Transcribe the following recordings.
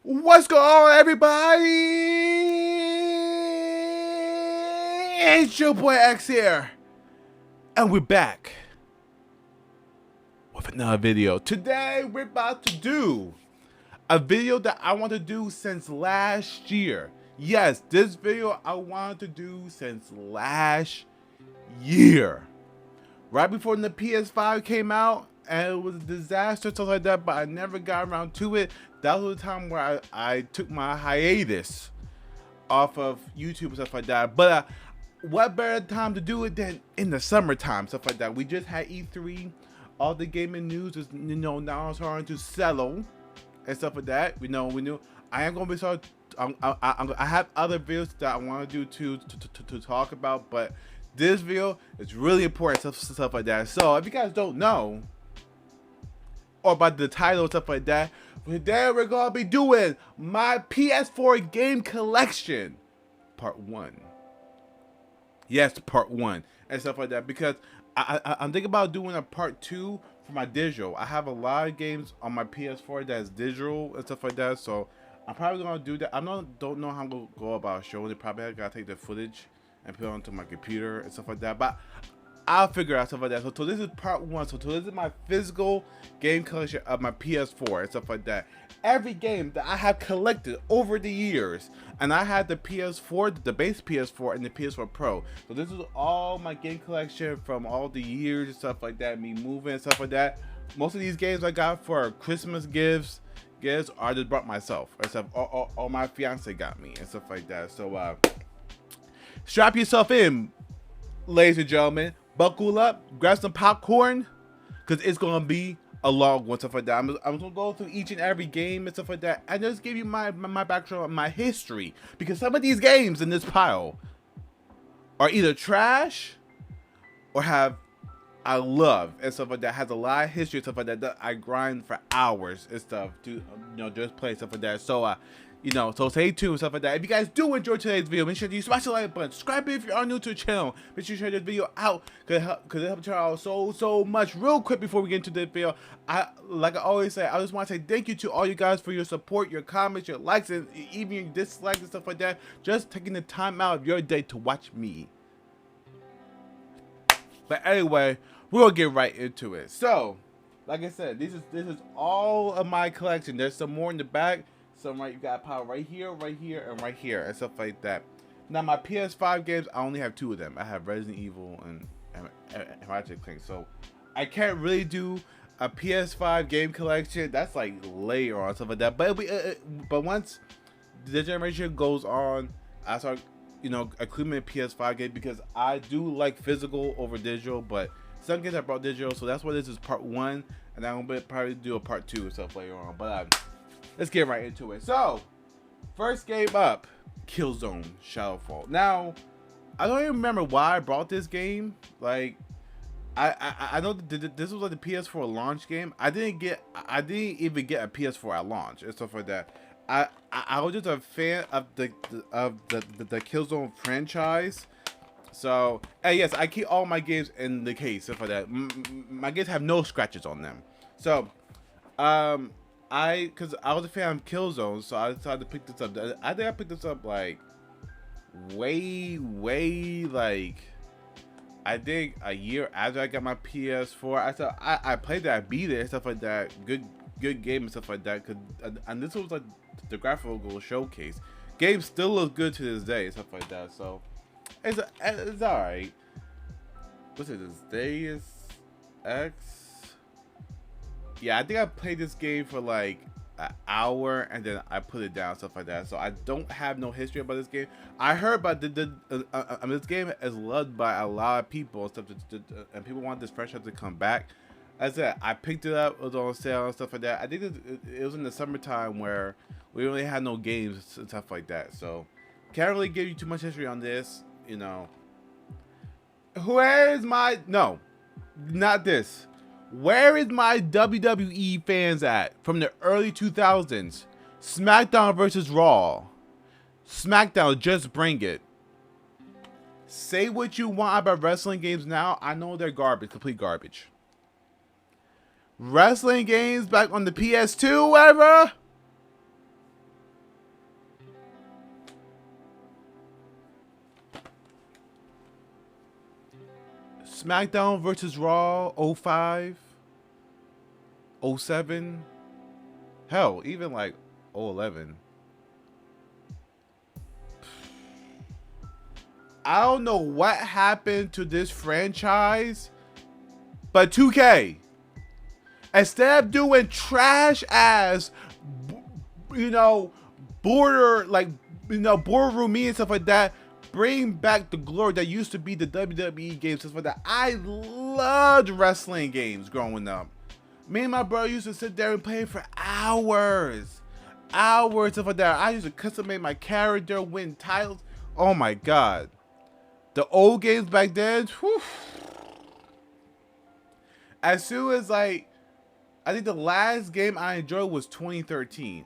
What's going on, everybody? It's your boy X here, and we're back with another video. Today, we're about to do a video that I want to do since last year. Yes, this video I wanted to do since last year. Right before the PS5 came out, and it was a disaster, stuff like that, but I never got around to it. That was the time where I took my hiatus off of YouTube and stuff like that. But what better time to do it than in the summertime, stuff like that. We just had E3. All the gaming news is, now starting to settle and stuff like that. We knew I am going to be start. I have other videos that I want to do to talk about, but this video is really important, stuff like that. So if you guys don't know, or by the title and stuff like that, today we're gonna be doing my PS4 game collection, part 1. Yes, part 1 and stuff like that, because I'm thinking about doing a part 2 for my digital. I have a lot of games on my PS4 that's digital and stuff like that, so I'm probably gonna do that. Don't know how I'm gonna go about showing it. Probably I gotta take the footage and put it onto my computer and stuff like that, but I'll figure out stuff like that. So this is part 1. So this is my physical game collection of my PS4 and stuff like that. Every game that I have collected over the years, and I had the PS4, the base PS4, and the PS4 Pro. So this is all my game collection from all the years and stuff like that. Me moving and stuff like that. Most of these games I got for Christmas gifts, I just brought myself or stuff. Or my fiance got me and stuff like that. So strap yourself in, ladies and gentlemen. Buckle up, grab some popcorn, because it's going to be a long one, stuff like that. I'm going to go through each and every game and stuff like that, and just give you my background, my history, because some of these games in this pile are either trash or I love and stuff like that, has a lot of history and stuff like that I grind for hours and stuff to just play stuff like that. So so stay tuned and stuff like that. If you guys do enjoy today's video, make sure you smash the like button, subscribe if you are new to the channel, make sure you share this video out, because it helps the channel out so much. Real quick before we get into this video, like I always say, I just want to say thank you to all you guys for your support, your comments, your likes, and even your dislikes and stuff like that. Just taking the time out of your day to watch me. But anyway, we're gonna get right into it. So, like I said, this is all of my collection. There's some more in the back. Some you got power right here, and right here, and stuff like that. Now my PS5 games, I only have 2 of them. I have Resident Evil and Ratchet and Clank. So I can't really do a PS5 game collection. That's like later on stuff like that. But but once the generation goes on, I start including a PS5 game, because I do like physical over digital. But some games I brought digital, so that's why this is part 1, and I'm gonna probably do a part 2 and stuff later on. But let's get right into it. So, first game up, Killzone Shadowfall. Now, I don't even remember why I brought this game. Like, I know that this was like the PS4 launch game. I didn't even get a PS4 at launch and stuff like that. I was just a fan of the Killzone franchise. So, and yes, I keep all my games in the case, stuff like that. My games have no scratches on them. So, because I was a fan of Killzone, so I decided to pick this up. I think I picked this up like way like, I think a year after I got my PS4. I played that, I beat it and stuff like that. Good game and stuff like that. And this was like the graphical showcase. Game still looks good to this day, stuff like that. So it's alright. What's it? This Deus Ex. Yeah, I think I played this game for like an hour and then I put it down, stuff like that. So I don't have no history about this game. I heard about this game is loved by a lot of people and stuff, and people want this franchise to come back. As I said, I picked it up, it was on sale and stuff like that. I think it was in the summertime where we really had no games and stuff like that. So can't really give you too much history on this, Where is my, no, not this. Where is my WWE fans at from the early 2000s? SmackDown versus Raw. SmackDown, just bring it. Say what you want about wrestling games now. I know they're garbage, complete garbage. Wrestling games back on the PS2 era? SmackDown versus Raw 05, 07, hell, even like 011. I don't know what happened to this franchise, but 2K, instead of doing trash ass, you know, boardroom meetings and stuff like that, bring back the glory that used to be the WWE games, stuff like that. I loved wrestling games growing up. Me and my brother used to sit there and play for hours. Hours, stuff like that. I used to custom make my character, win titles. Oh my god. The old games back then, whew. As soon as I think the last game I enjoyed was 2013.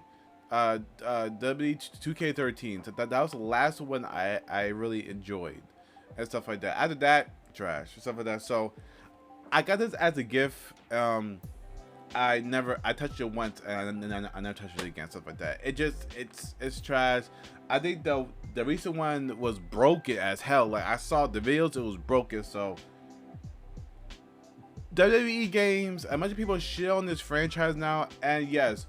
W2K13. So that was the last one I really enjoyed and stuff like that. After that, trash stuff like that. So I got this as a gift. I touched it once and I never touched it again. Stuff like that. It's trash. I think the recent one was broken as hell. Like I saw the videos, it was broken. So WWE games, as much as people shit on this franchise now, and yes,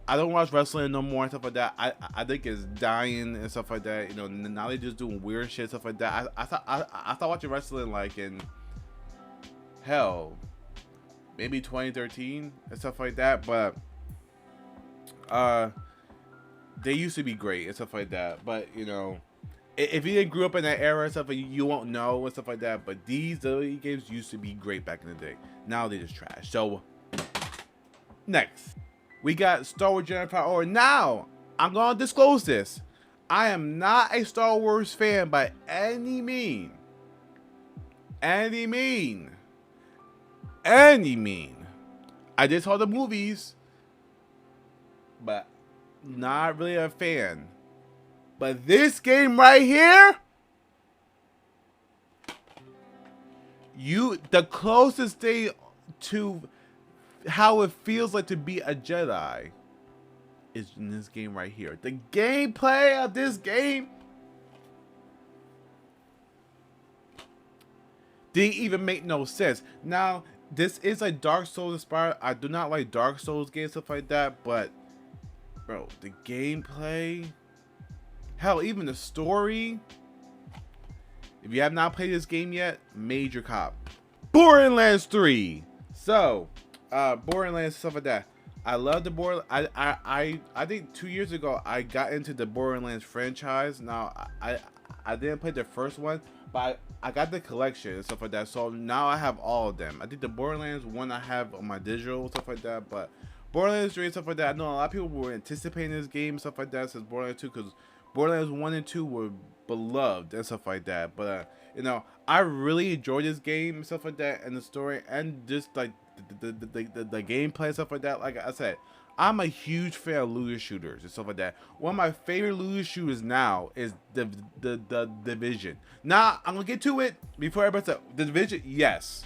I don't watch wrestling no more and stuff like that. I think it's dying and stuff like that. You know, now they just doing weird shit, stuff like that. I thought watching wrestling like in hell, maybe 2013 and stuff like that. But they used to be great and stuff like that. But you know, if you didn't grow up in that era and stuff, you won't know and stuff like that. But these WWE games used to be great back in the day. Now they just trash. So next, we got Star Wars Jedi Fallen Order. Now I'm gonna disclose this. I am not a Star Wars fan by any mean. Any mean. I did saw the movies, but not really a fan. But this game right here, the closest thing to how it feels like to be a Jedi is in this game right here. The gameplay of this game didn't even make no sense. Now, this is a Dark Souls inspired. I do not like Dark Souls games, stuff like that, but bro, the gameplay, hell, even the story. If you have not played this game yet, major cop. Borderlands 3. So, Borderlands, stuff like that. I love the Borderlands. I think 2 years ago I got into the Borderlands franchise. Now I didn't play the first one, but I got the collection and stuff like that. So now I have all of them. I think the Borderlands 1 I have on my digital, stuff like that. But Borderlands 3 and stuff like that, I know a lot of people were anticipating this game, stuff like that, since Borderlands 2, because Borderlands 1 and 2 were beloved and stuff like that. But you know, I really enjoyed this game and stuff like that, and the story, and just like the gameplay and stuff like that. Like I said, I'm a huge fan of looter shooters and stuff like that. One of my favorite looter shooters now is the Division. Now I'm gonna get to it before everybody says the Division. Yes,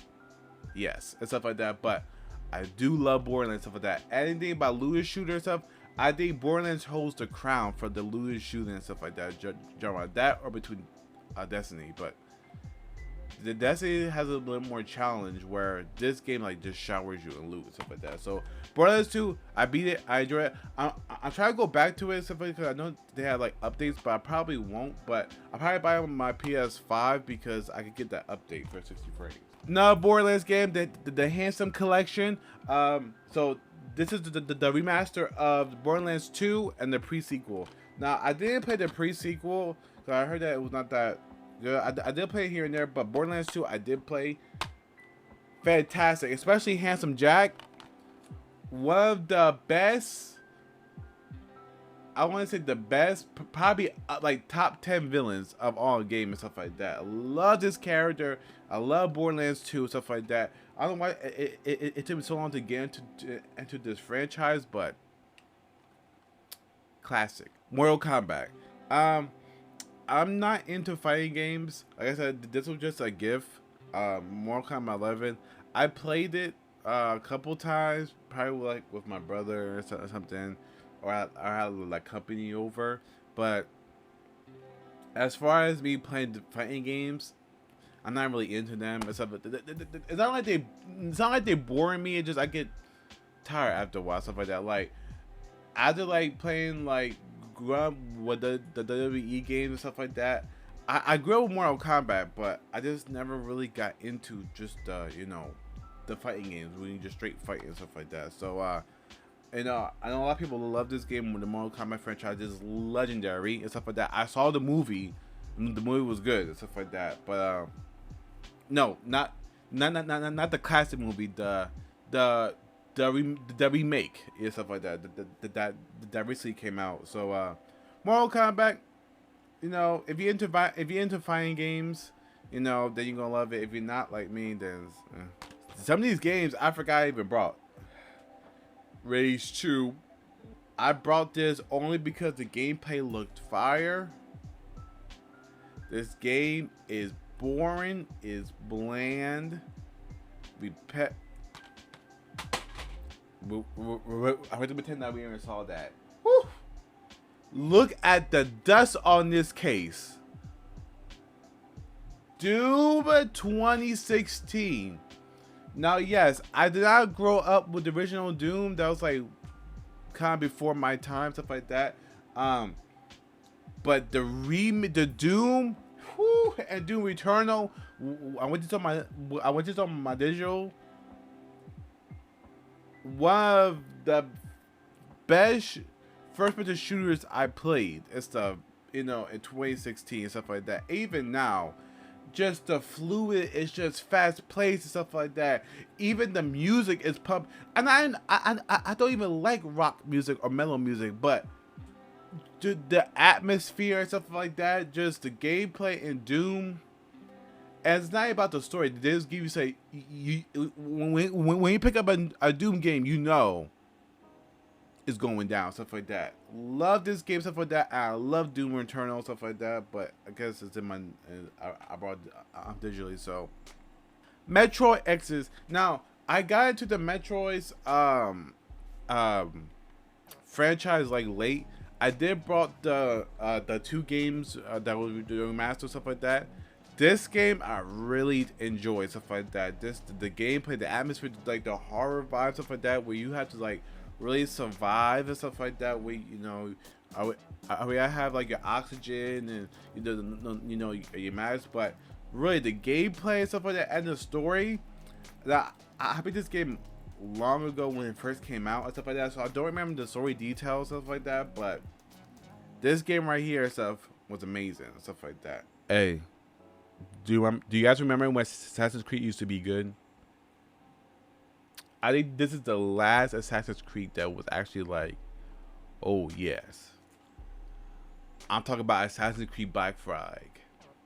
and stuff like that. But I do love Borderlands, stuff like that. Anything about looter shooter stuff, I think Borderlands holds the crown for the looter shooting and stuff like that genre. That or between Destiny, but the Destiny has a little more challenge where this game like just showers you and loot and stuff like that. So Borderlands 2, I beat it, I enjoy it. I'm trying to go back to it and stuff like that because I know they have like updates, but I probably won't. But I'll probably buy it on my PS5 because I could get that update for 60 frames. No Borderlands game, the Handsome Collection. So this is the remaster of Borderlands 2 and the pre-sequel. Now I didn't play the pre-sequel because I heard that it was not that good. I did play it here and there, but Borderlands 2 I did play. Fantastic, especially Handsome Jack. One of the best, I want to say the best, probably like top 10 villains of all game and stuff like that. I love this character. I love Borderlands 2 stuff like that. I don't know why it took me so long to get into this franchise, but classic. Mortal Kombat. I'm not into fighting games. Like I said, this was just a gift. Mortal Kombat 11. I played it a couple times, probably like with my brother or something, or I had like company over. But as far as me playing fighting games, I'm not really into them. It's not like they boring me. It just I get tired after a while, stuff like that. Like after like playing like grew up with the WWE games and stuff like that. I grew up with Mortal Kombat, but I just never really got into just the fighting games when you just straight fight and stuff like that. So and I know a lot of people love this game. When the Mortal Kombat franchise is legendary and stuff like that. I saw the movie, and the movie was good and stuff like that. But no, not the classic movie. The remake and stuff like that. That recently came out. So Mortal Kombat. If you're into fighting games, then you're gonna love it. If you're not like me, then some of these games I forgot I even brought. Rage 2. I brought this only because the gameplay looked fire. This game is boring, is bland. I have to pretend that we never saw that. Woo! Look at the dust on this case. Doom 2016. Now, yes, I did not grow up with the original Doom. That was like kind of before my time, stuff like that. But the Doom, whew, and Doom Eternal. I went to my digital. One of the best first-person shooters I played and stuff, in 2016 and stuff like that. Even now, just the fluid, it's just fast-paced and stuff like that. Even the music is pump. And I don't even like rock music or metal music, but the atmosphere and stuff like that, just the gameplay in Doom. And it's not about the story. They just give when you pick up a Doom game, is going down, stuff like that. Love this game, stuff like that. I love Doom Eternal, stuff like that. But I guess it's in my I brought it digitally. So Metroid X's. Now I got into the Metroid's franchise like late. I did brought the 2 games that was doing remastered, stuff like that. This game I really enjoyed, stuff like that. The gameplay, the atmosphere, like the horror vibe, stuff like that, where you have to like really survive and stuff like that. Where I have like your oxygen and your mask, but really the gameplay and stuff like that, and the story. That I played this game long ago when it first came out and stuff like that, so I don't remember the story details, stuff like that. But this game right here, stuff was amazing, stuff like that. Hey. Do you guys remember when Assassin's Creed used to be good? I think this is the last Assassin's Creed that was actually like, oh yes. I'm talking about Assassin's Creed Black Flag.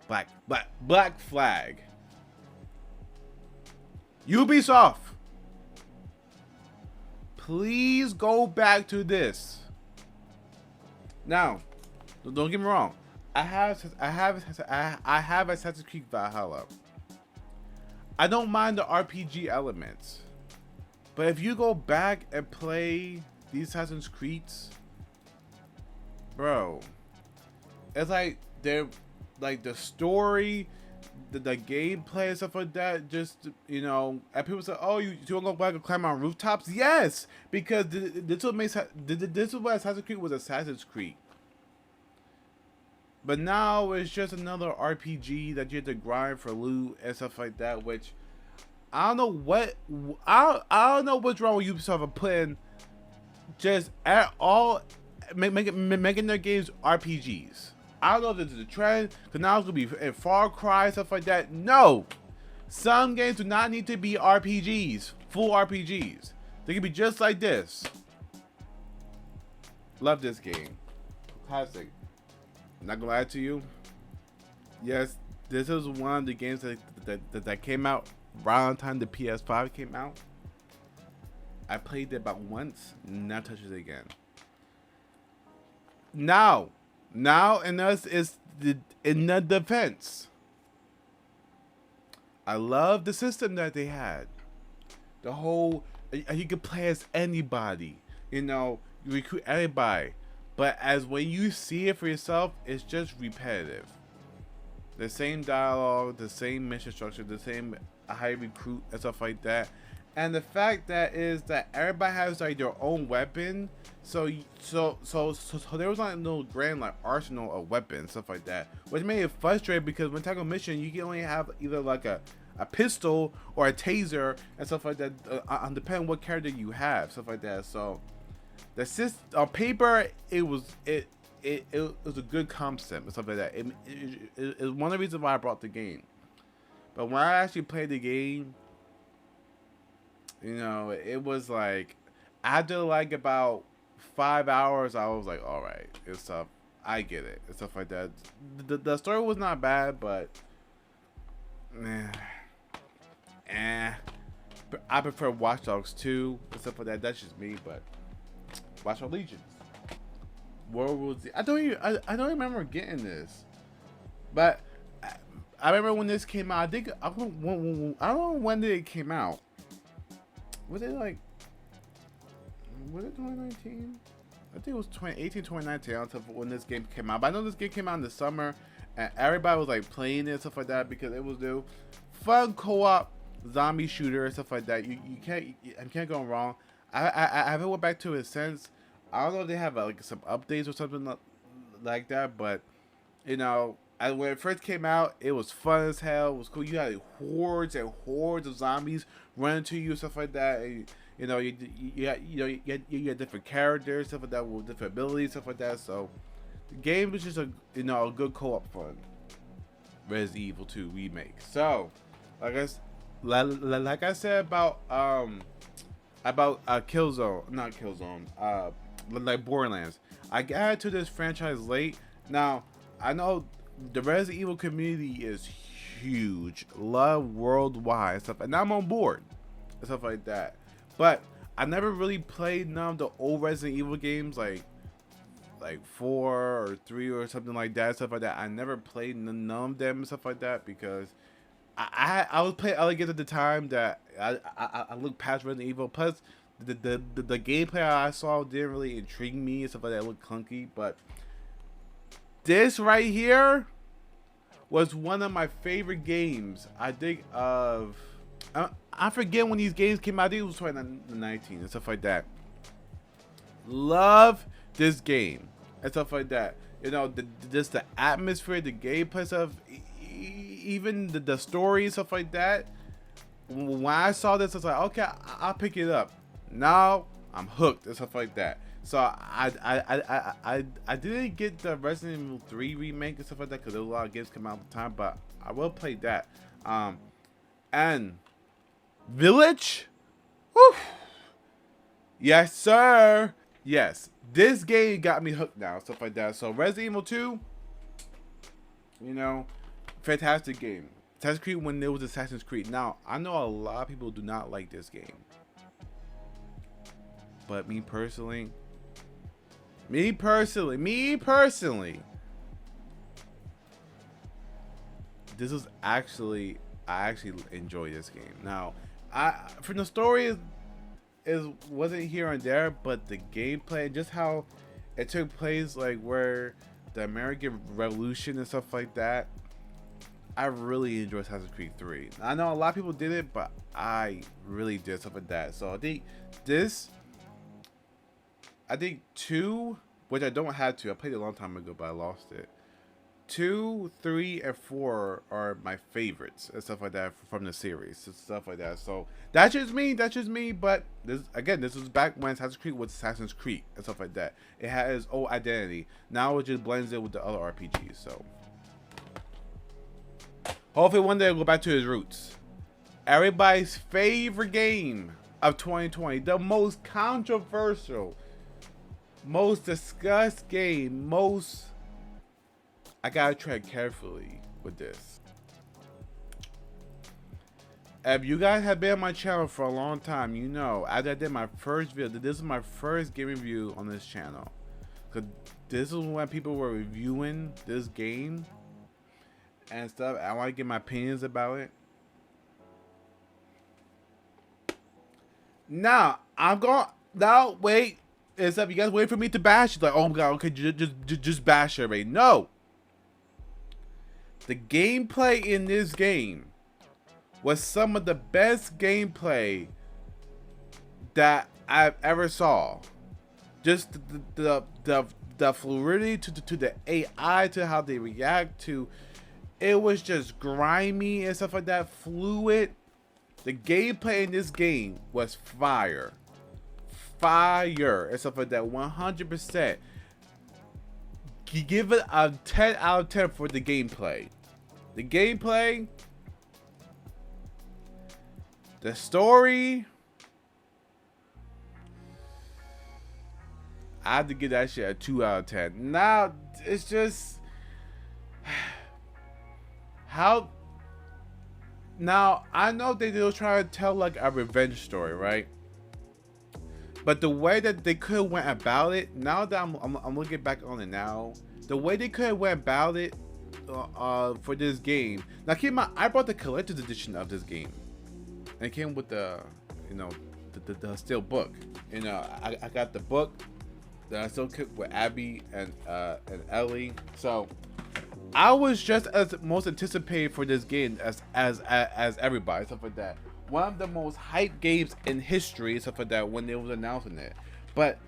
Black Flag. Ubisoft. Please go back to this. Now, don't get me wrong. I have Assassin's Creed Valhalla. I don't mind the RPG elements, but if you go back and play these Assassin's Creeds, bro, it's like they're like the story, the gameplay and stuff like that. Just and people say, "Oh, you want to go back and climb on rooftops?" Yes, because this is what Assassin's Creed was. Assassin's Creed. But now it's just another RPG that you have to grind for loot and stuff like that. Which I don't know what's wrong with Ubisoft of putting just at all making their games RPGs. I don't know if this is a trend because now it's gonna be in Far Cry stuff like that. No, some games do not need to be RPGs, full RPGs. They can be just like this. Love this game, classic. Not gonna lie to you. Yes, this is one of the games that came out around the time the PS5 came out. I played it about once, never touched it again. Now, and us is in the defense. I love the system that they had. The whole you could play as anybody. You recruit anybody. But as when you see it for yourself, it's just repetitive. The same dialogue, the same mission structure, the same high recruit and stuff like that. And the fact that is that everybody has like their own weapon, so there was like no grand like arsenal of weapons, stuff like that, which made it frustrating because when tackle mission you can only have either like a pistol or a taser and stuff like that, depending on what character you have, stuff like that. So the on paper it was a good concept and stuff like that. It was one of the reasons why I brought the game. But when I actually played the game, you know, it was like after like about 5 hours, I was like, all right, it's stuff. I get it and stuff like that. The story was not bad, but I prefer Watch Dogs 2 and stuff like that. That's just me, but Watch Dogs Legions. World War Z. I don't remember getting this, but I remember when this came out. I think I don't know when did it came out. Was it 2019? I think it was 2018, 2019. I don't know when this game came out, but I know this game came out in the summer, and everybody was like playing it and stuff like that because it was new, fun co-op zombie shooter and stuff like that. You can't go wrong. I haven't went back to it since. I don't know if they have like some updates or something like that, but you know, when it first came out, it was fun as hell. It was cool. You had hordes and hordes of zombies running to you, stuff like that. And, you know, you had different characters, stuff like that, with different abilities, stuff like that. So the game was just a good co-op fun. Resident Evil 2 remake. So, like I said about Killzone, not Killzone, like Borderlands. I got to this franchise late. Now I know the Resident Evil community is huge, love worldwide and stuff, and I'm on board and stuff like that. But I never really played none of the old Resident Evil games, like 4 or 3 or something like that, stuff like that. I never played none of them and stuff like that because I was playing other games at the time that I looked past Resident Evil. Plus, the gameplay I saw didn't really intrigue me and stuff like that. It looked clunky, but this right here was one of my favorite games. I think of I forget when these games came out. I think it was 2019 and stuff like that. Love this game and stuff like that. You know, just the atmosphere, the gameplay stuff, even the story and stuff like that. When I saw this, I was like, okay, I'll pick it up. Now I'm hooked and stuff like that. So I didn't get the Resident Evil 3 remake and stuff like that because there was a lot of games come out at the time, but I will play that. And Village, whew. Yes sir, yes, this game got me hooked now, stuff like that. So Resident Evil 2, you know, fantastic game. Assassin's Creed when there was Assassin's Creed. Now I know a lot of people do not like this game, but me personally, this is actually, I actually enjoy this game. Now, from the story is wasn't here and there, but the gameplay, just how it took place, like where the American Revolution and stuff like that. I really enjoyed Assassin's Creed 3. I know a lot of people did it, but I really did stuff like that. So I think this. I think 2, which I don't have to. I played it a long time ago, but I lost it. 2, 3, and 4 are my favorites and stuff like that from the series and stuff like that. So that's just me. But this was back when Assassin's Creed was Assassin's Creed and stuff like that. It had its own identity. Now it just blends in with the other RPGs. So hopefully one day I'll go back to his roots. Everybody's favorite game of 2020, the most controversial, most discussed game, I gotta tread carefully with this. If you guys have been on my channel for a long time, you know, after I did my first video, this is my first game review on this channel. Cause this is when people were reviewing this game and stuff. I want to get my opinions about it. Now, wait. It's up. You guys wait for me to bash it. Like, oh my god, okay, just bash it already. No. The gameplay in this game was some of the best gameplay that I've ever saw. Just the fluidity to the AI, to how they react to. It was just grimy and stuff like that, fluid. The gameplay in this game was fire and stuff like that. 100%. Give it a 10 out of 10 for the gameplay. The gameplay, the story, I have to give that shit a 2 out of 10. Now it's just how. Now I know they'll try to tell like a revenge story, right? But the way that they could have went about it, now that I'm looking back on it now, the way they could have went about it for this game. Now keep in mind, I bought the collector's edition of this game, and it came with the, you know, the steel book. You know, I got the book that I still kept with Abby and Ellie. So I was just as most anticipated for this game as everybody, stuff like that. One of the most hyped games in history, stuff like that, when they was announcing it. But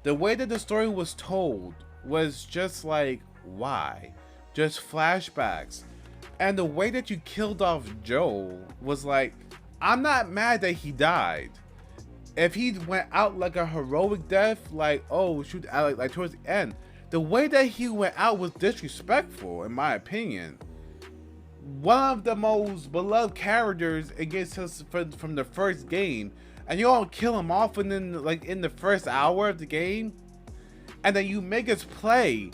the way that the story was told was just like, why? Just flashbacks. And the way that you killed off Joel was like, I'm not mad that he died. If he went out like a heroic death, like, oh shoot, like towards the end, the way that he went out was disrespectful, in my opinion. One of the most beloved characters against us from the first game, and you all kill him off within like in the first hour of the game, and then you make us play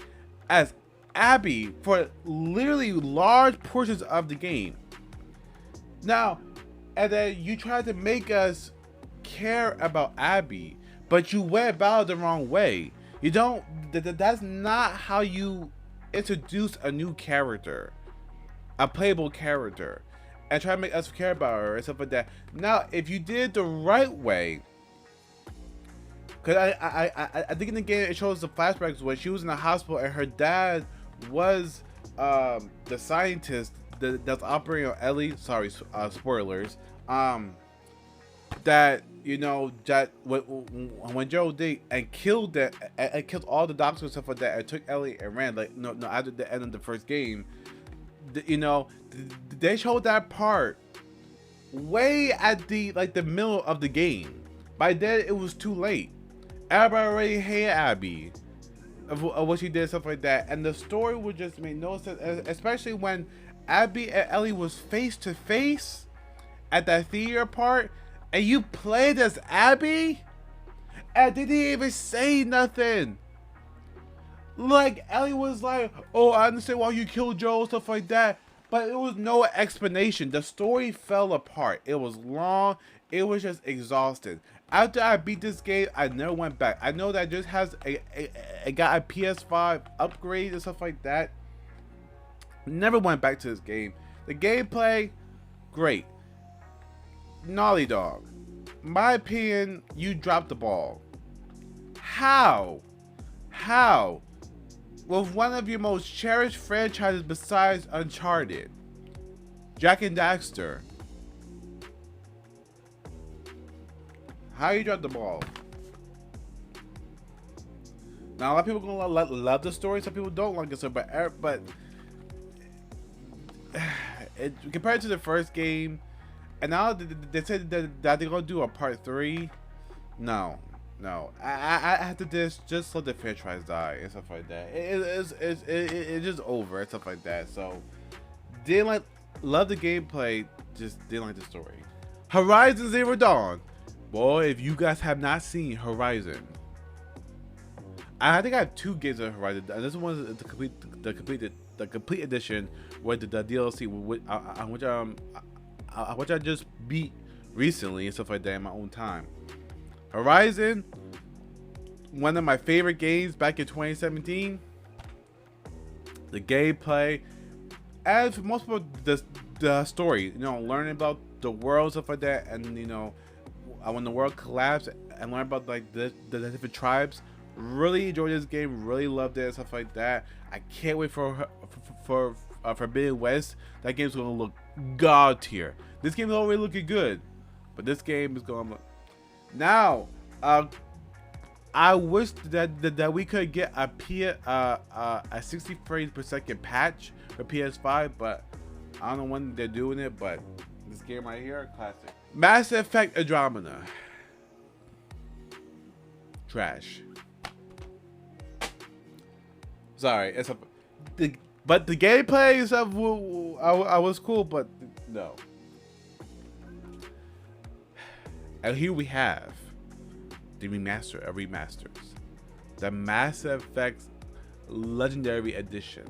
as Abby for literally large portions of the game. Now, and then you try to make us care about Abby, but you went about it the wrong way. You don't. That's not how you introduce a new character, a playable character, and try to make us care about her and stuff like that. Now, if you did it the right way, because I think in the game it shows the flashbacks when she was in the hospital and her dad was the scientist that's operating on Ellie. Sorry, spoilers. That, you know, that when Joe did and killed that and killed all the doctors and stuff like that and took Ellie and ran, like no after the end of the first game, you know, they showed that part way at the middle of the game. By then it was too late. Everybody already hated Abby of what she did, stuff like that, and the story would just make no sense, especially when Abby and Ellie was face to face at that theater part, and you played as Abby and they didn't even say nothing. Like, Ellie was like, oh, I understand why you killed Joel, stuff like that, but it was no explanation. The story fell apart. It was long. It was just exhausting. After I beat this game, I never went back. I know that just has it got a Ps4 upgrade and stuff like that. Never went back to this game. The gameplay, great. Naughty Dog, my opinion, you dropped the ball. How with one of your most cherished franchises besides Uncharted, Jak and Daxter, how you dropped the ball? Now a lot of people gonna love the story, some people don't like the story, but compared to the first game, and now they said that they're gonna do a part 3. No. I have to just let the franchise die and stuff like that. It's just over and stuff like that. So didn't love the gameplay, just didn't like the story. Horizon Zero Dawn. Boy, if you guys have not seen Horizon, I think I have 2 games of Horizon. This one is the complete edition with the DLC, which I just beat recently and stuff like that in my own time. Horizon, one of my favorite games back in 2017. The gameplay, as for most people, the story, you know, learning about the world, stuff like that, and you know, when the world collapsed and learn about like the different tribes. Really enjoyed this game, really loved it and stuff like that. I can't wait for Forbidden West, that game's gonna look god tier. This game's already looking good, but this game is gonna look. Now, I wish that we could get a 60 frames per second patch for PS5, but I don't know when they're doing it. But this game right here, classic. Mass Effect Andromeda, trash. Sorry, but the gameplay stuff I was cool, but no. And here we have the remaster of remasters, the Mass Effect Legendary Edition,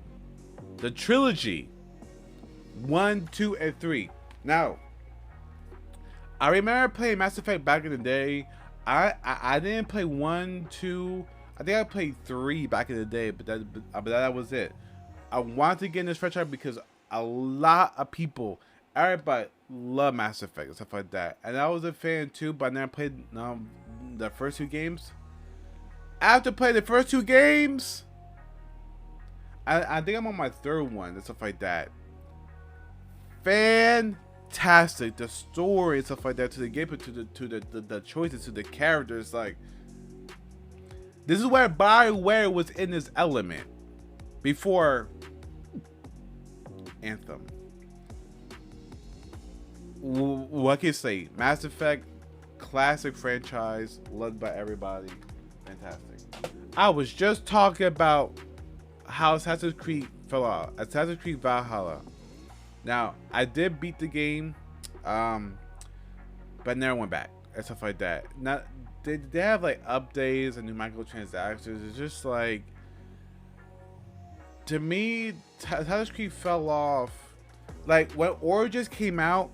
the trilogy 1, 2, and 3. Now, I remember playing Mass Effect back in the day. I didn't play 1, 2. I think I played 3 back in the day, but that was it. I wanted to get in this franchise because a lot of people, everybody, love Mass Effect and stuff like that, and I was a fan too. But I never played the first 2 games. After playing the first 2 games, I think I'm on my 3rd one and stuff like that. Fantastic, the story and stuff like that, to the gameplay, to the choices, to the characters. Like, this is where BioWare was in this element before Anthem. What can you say? Mass Effect, classic franchise, loved by everybody, fantastic. I was just talking about how Assassin's Creed fell out. Assassin's Creed Valhalla. Now, I did beat the game, but never went back and stuff like that. Not they have like updates and new microtransactions. It's just like, to me, Assassin's Creed fell off. Like when Origins came out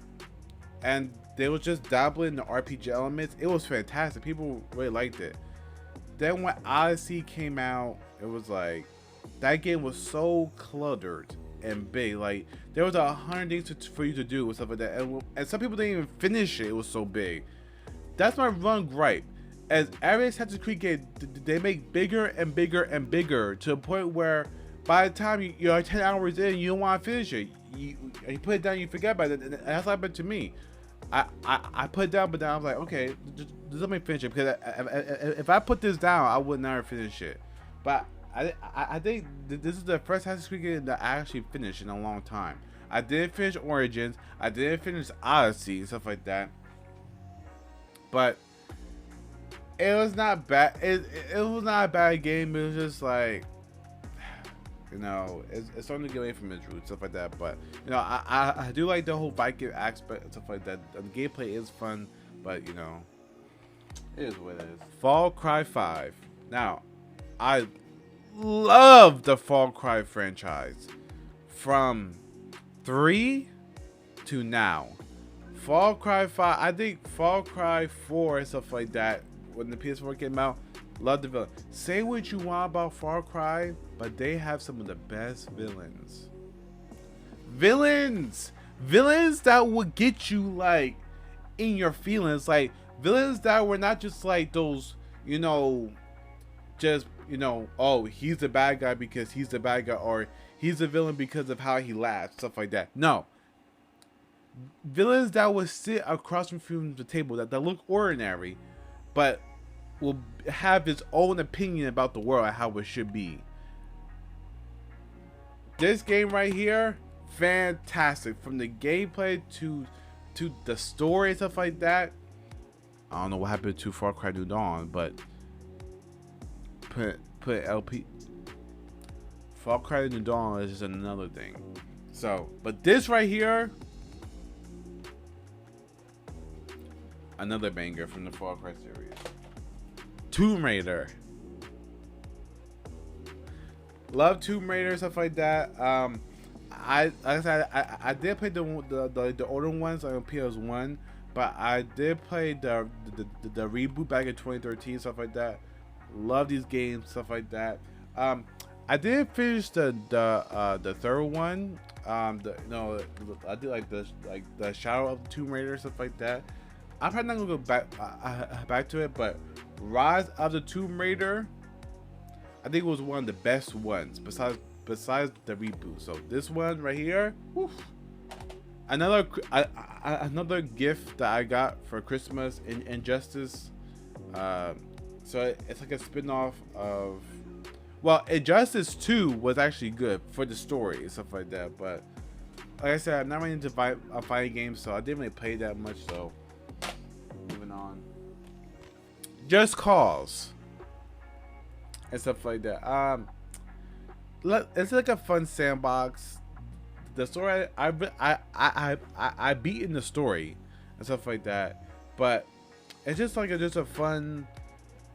and they was just dabbling in the RPG elements, it was fantastic. People really liked it. Then when Odyssey came out, it was like, that game was so cluttered and big. Like, there was 100 things for you to do and stuff like that, and some people didn't even finish it. It was so big. That's my run gripe. As every Assassin's Creed game, they make bigger and bigger and bigger, to the point where by the time you're 10 hours in, you don't want to finish it. You put it down, you forget about it. And that's what happened to me. I put it down, but then I was like, okay, just let me finish it, because if I put this down, I would never finish it. But I think this is the first Assassin's Creed game that I actually finished in a long time. I didn't finish Origins, I didn't finish Odyssey and stuff like that, but it was not bad. It was not a bad game. It was just like, you know, it's starting to get away from its roots, stuff like that. But you know, I do like the whole Viking aspect and stuff like that. The gameplay is fun, but you know, it is what it is. Far Cry 5. Now, I love the Far Cry franchise from 3 to now. Far Cry 5, I think Far Cry 4 and stuff like that, when the PS4 came out, loved the villain. Say what you want about Far Cry, but they have some of the best villains. Villains that will get you like in your feelings, like villains that were not just like those, you know, just, you know, oh, he's the bad guy because he's the bad guy, or he's the villain because of how he laughs, stuff like that. No. Villains that will sit across from the table, that look ordinary, but will have his own opinion about the world and how it should be. This game right here, fantastic. From the gameplay to the story and stuff like that. I don't know what happened to Far Cry New Dawn, but put LP. Far Cry New Dawn is just another thing. So, but this right here, another banger from the Far Cry series. Tomb Raider. Love Tomb Raider, stuff like that. Like I said, I did play the older ones on PS1, but I did play the reboot back in 2013, stuff like that. Love these games, stuff like that. I did finish the third one. I did like the Shadow of the Tomb Raider, stuff like that. I'm probably not gonna go back to it, but Rise of the Tomb Raider, I think it was one of the best ones, besides besides the reboot. So this one right here, woof, another another gift that I got for Christmas in Injustice. So it's like a spin-off of, well, Injustice 2 was actually good for the story and stuff like that, but like I said, I'm not really into fighting games, so I didn't really play that much. So moving on, Just Cause and stuff like that. It's like a fun sandbox. The story, I beat in the story and stuff like that, but it's just like just a fun,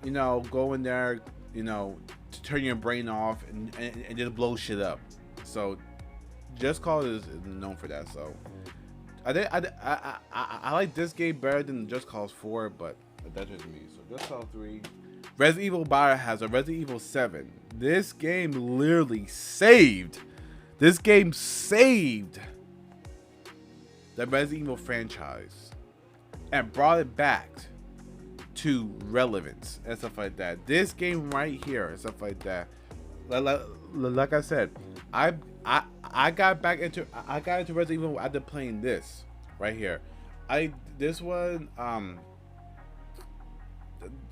you know, go in there, you know, to turn your brain off and just blow shit up. So Just Cause is known for that. So I like this game better than Just Cause 4, but that's just me. So Just Cause 3. Resident Evil Biohazard, Resident Evil 7. This game literally saved. This game saved the Resident Evil franchise and brought it back to relevance and stuff like that. This game right here and stuff like that. Like I said, I got into Resident Evil after playing this right here. This one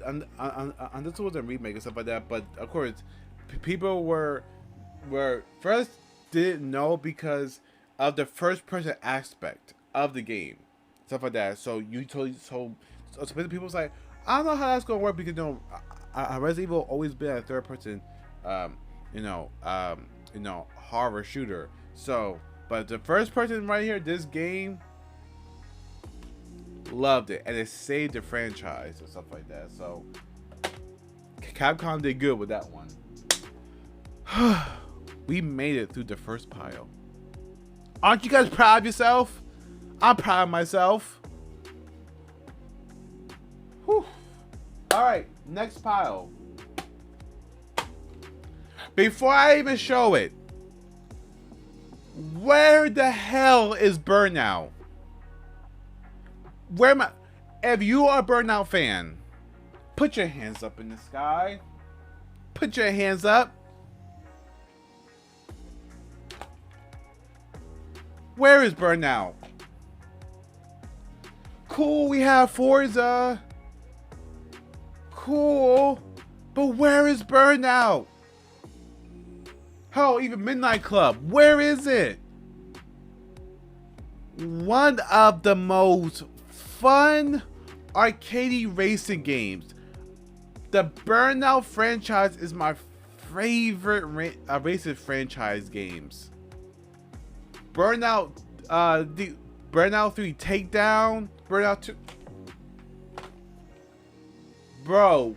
and this was a remake and stuff like that, but of course people were first didn't know because of the first person aspect of the game, stuff like that. So people was like, I don't know how that's gonna work because Resident Evil always been a third person horror shooter. So but the first person right here, this game, loved it, and it saved the franchise and stuff like that. So Capcom did good with that one. We made it through the first pile. Aren't you guys proud of yourself? I'm proud of myself. Whew. All right, next pile. Before I even show it, where the hell is Burnout? Where am I? If you are a Burnout fan, put your hands up in the sky. Put your hands up. Where is Burnout? Cool, we have Forza. Cool. But where is Burnout? Hell, even Midnight Club. Where is it? One of the most fun arcade racing games. The Burnout franchise is my favorite racing franchise games. Burnout, the Burnout 3 Takedown, Burnout 2. Bro,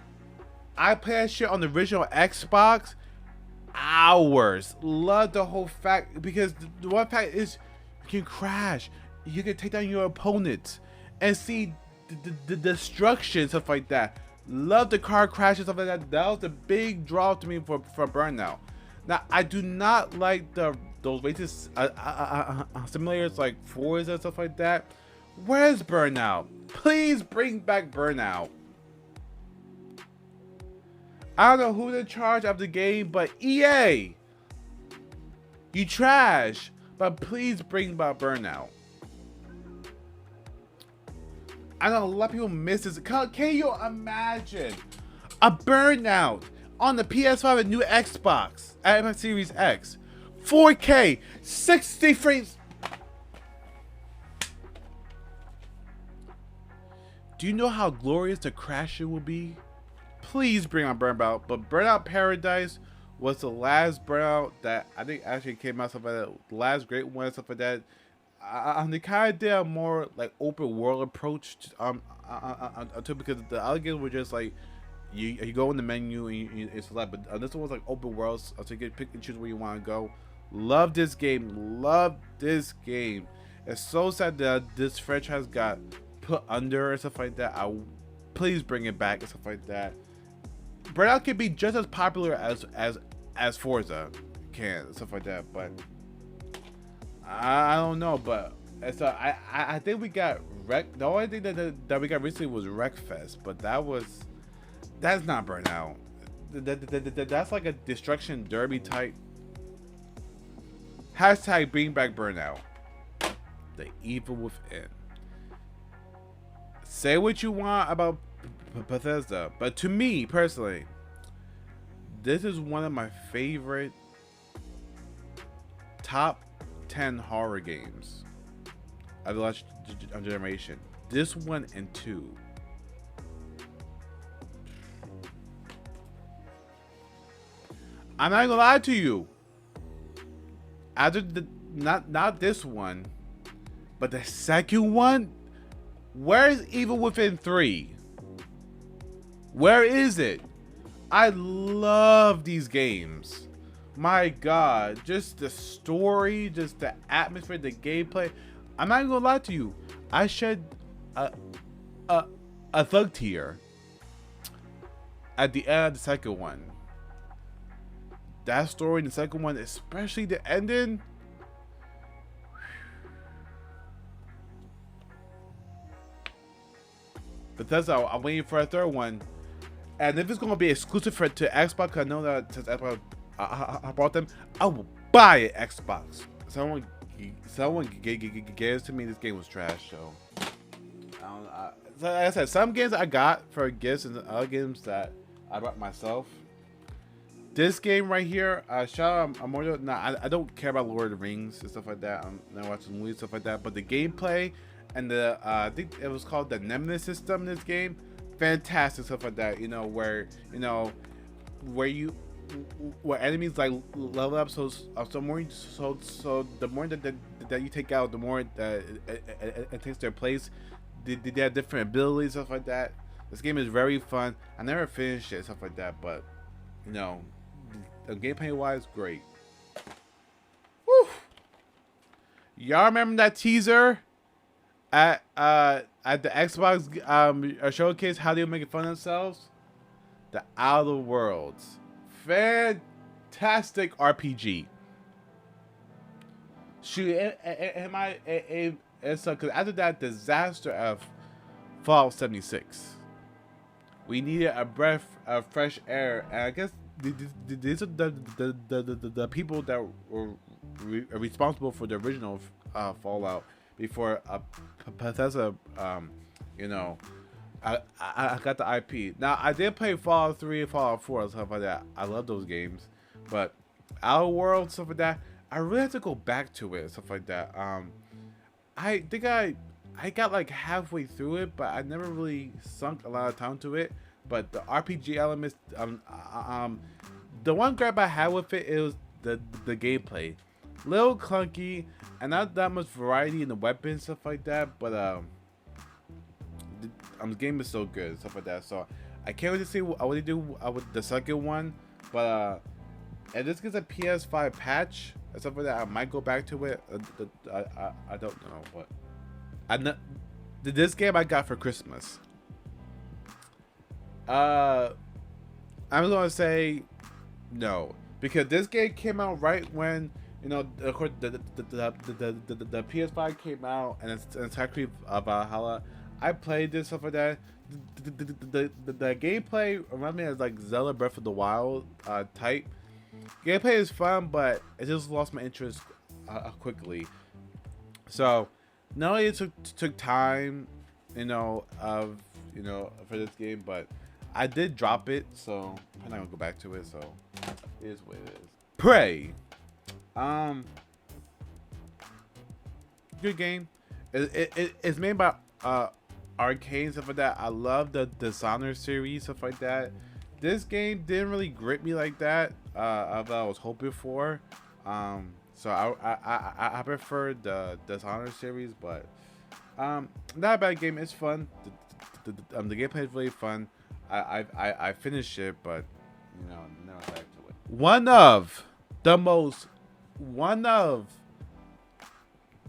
I played that shit on the original Xbox. Hours. Love the whole fact, because the one fact is you can crash. You can take down your opponents and see the destruction, stuff like that. Love the car crashes, stuff like that. That was the big draw to me for Burnout. Now, I do not like those races simulators like Forza and stuff like that. Where's Burnout? Please bring back Burnout. I don't know who's in charge of the game, but EA, you trash. But please bring back Burnout. I know a lot of people miss this. Can you imagine a Burnout on the PS5 and new Xbox at Series X? 4K, 60 frames. Do you know how glorious the crashing will be? Please bring on Burnout. But Burnout Paradise was the last Burnout that I think actually came out, stuff like that. The last great one, stuff like that. They kind of did a more like open world approach to because the other games were just like you go in the menu and it's a lot, but this one was like open world, so you can pick and choose where you want to go. Love this game. Love this game. It's so sad that this franchise got put under and stuff like that. Please bring it back and stuff like that. Burnout can be just as popular as Forza can, stuff like that, but I don't know. But so I think we got Wreck. The only thing that we got recently was Wreckfest, but that's not Burnout. That's like a destruction derby type Hashtag bring back Burnout. The evil within. Say what you want about Bethesda, but to me personally, this is one of my favorite top 10 horror games of the last generation. This one and two. I'm not gonna lie to you. After the not this one, but the second one, where's Evil Within 3? Where is it? I love these games. My God, just the story, just the atmosphere, the gameplay. I'm not gonna lie to you. I shed a thug tear at the end of the second one. That story in the second one, especially the ending. But that's how I'm waiting for a third one. And if it's gonna be exclusive to Xbox, I know that since Xbox I bought them, I will buy an Xbox. Someone gave to me. This game was trash, so so like I said, some games I got for gifts and other games that I bought myself. This game right here, shout out Immortal. Nah, I don't care about Lord of the Rings and stuff like that. I'm not watching movies, stuff like that. But the gameplay and the I think it was called the Nemesis system in this game, fantastic stuff like that. You know where where enemies like level up, so more so the more that you take out, the more that it takes their place. They have different abilities, stuff like that. This game is very fun. I never finished it, stuff like that, but you know. The gameplay wise, great. Woo! Y'all remember that teaser at the Xbox showcase? How they were making fun of themselves? The Outer Worlds, fantastic RPG. Shoot, it's because after that disaster of Fallout 76, we needed a breath of fresh air, and I guess. These are the people that were responsible for the original Fallout before Bethesda, you know, I got the IP. Now I did play Fallout 3 and Fallout 4 and stuff like that. I love those games, but Outer World stuff like that, I really have to go back to it, stuff like that. I think I got like halfway through it, but I never really sunk a lot of time to it. But the RPG elements, the one grab I had with it was the gameplay, little clunky and not that much variety in the weapons, stuff like that. But the game is so good, stuff like that. So I can't wait to see what they do with the second one. But if this gets a PS5 patch or stuff like that, I might go back to it. I don't know, but this game I got for Christmas. I'm gonna say no, because this game came out right when, you know, of course the PS5 came out, and it's actually Valhalla. I played this, stuff like that. The gameplay reminds me of like Zelda Breath of the Wild type. Gameplay is fun, but it just lost my interest quickly. So not only it took time, you know, for this game, but I did drop it, so I'm not gonna go back to it. So it is what it is. Prey, good game. It's made by Arcane, stuff like that. I love the Dishonored series, stuff like that. This game didn't really grip me like that. Of what I was hoping for. So I prefer the Dishonored series, but not a bad game. It's fun. The gameplay is really fun. I finished it, but you know, never back to it. One of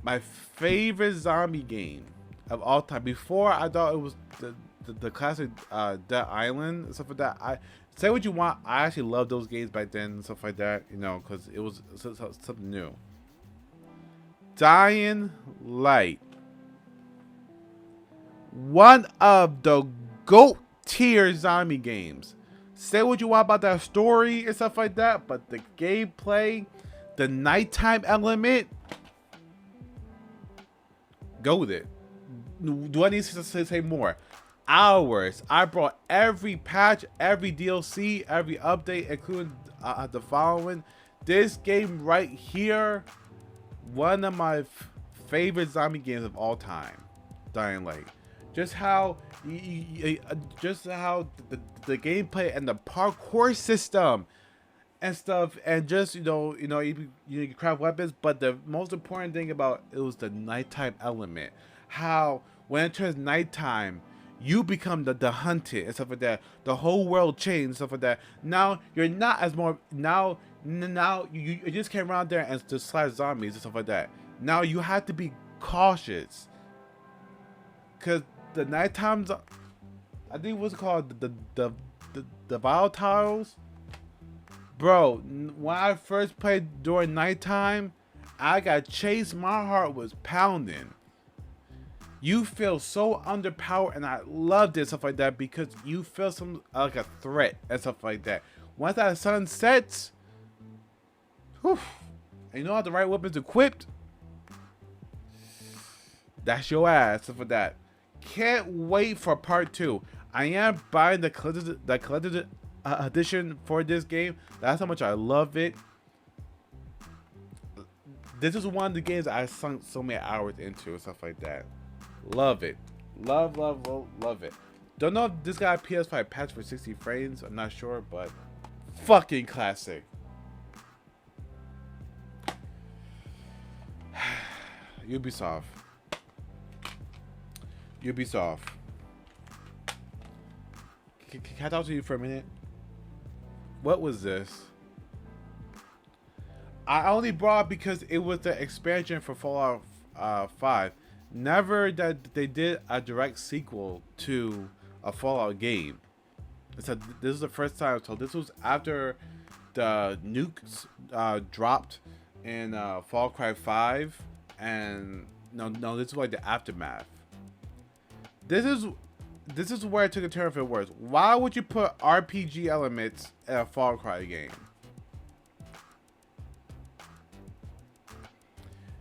my favorite zombie game of all time. Before I thought it was the classic Dead Island and stuff like that. I say what you want. I actually loved those games back then and stuff like that. You know, because it was something new. Dying Light. One of the GOAT tier zombie games. Say what you want about that story and stuff like that, but the gameplay, The nighttime element, go with it. Do I need to say more? Hours. I brought every patch, every DLC, every update, including the following. This game right here, one of my favorite zombie games of all time, Dying Light. Just how, just how the gameplay and the parkour system and stuff, and just you can craft weapons, but the most important thing about it was the nighttime element. How when it turns nighttime, you become the hunted and stuff like that. The whole world changed and stuff like that. Now you're not as more now you just can't run out there and just slash zombies and stuff like that. Now you have to be cautious, cause the nighttime, I think what's it called, the volatiles. Bro, when I first played during nighttime, I got chased. My heart was pounding. You feel so underpowered, and I love this stuff like that because you feel some like a threat and stuff like that. Once that sun sets, whew, and you know how the right weapons equipped, that's your ass. Stuff like that. Can't wait for part 2. I am buying the collector's edition for this game. That's how much I love it. This is one of the games I sunk so many hours into and stuff like that. Love it. Love it. Don't know if this got a PS5 patch for 60 frames. I'm not sure, but fucking classic. Ubisoft. Can I talk to you for a minute? What was this? I only brought it because it was the expansion for Fallout 5. Never that they did a direct sequel to a Fallout game. So this is the first time. So this was after the nukes dropped in Far Cry 5, and no, this is like the aftermath. This is where it took a turn for the worse. Why would you put RPG elements in a Far Cry game?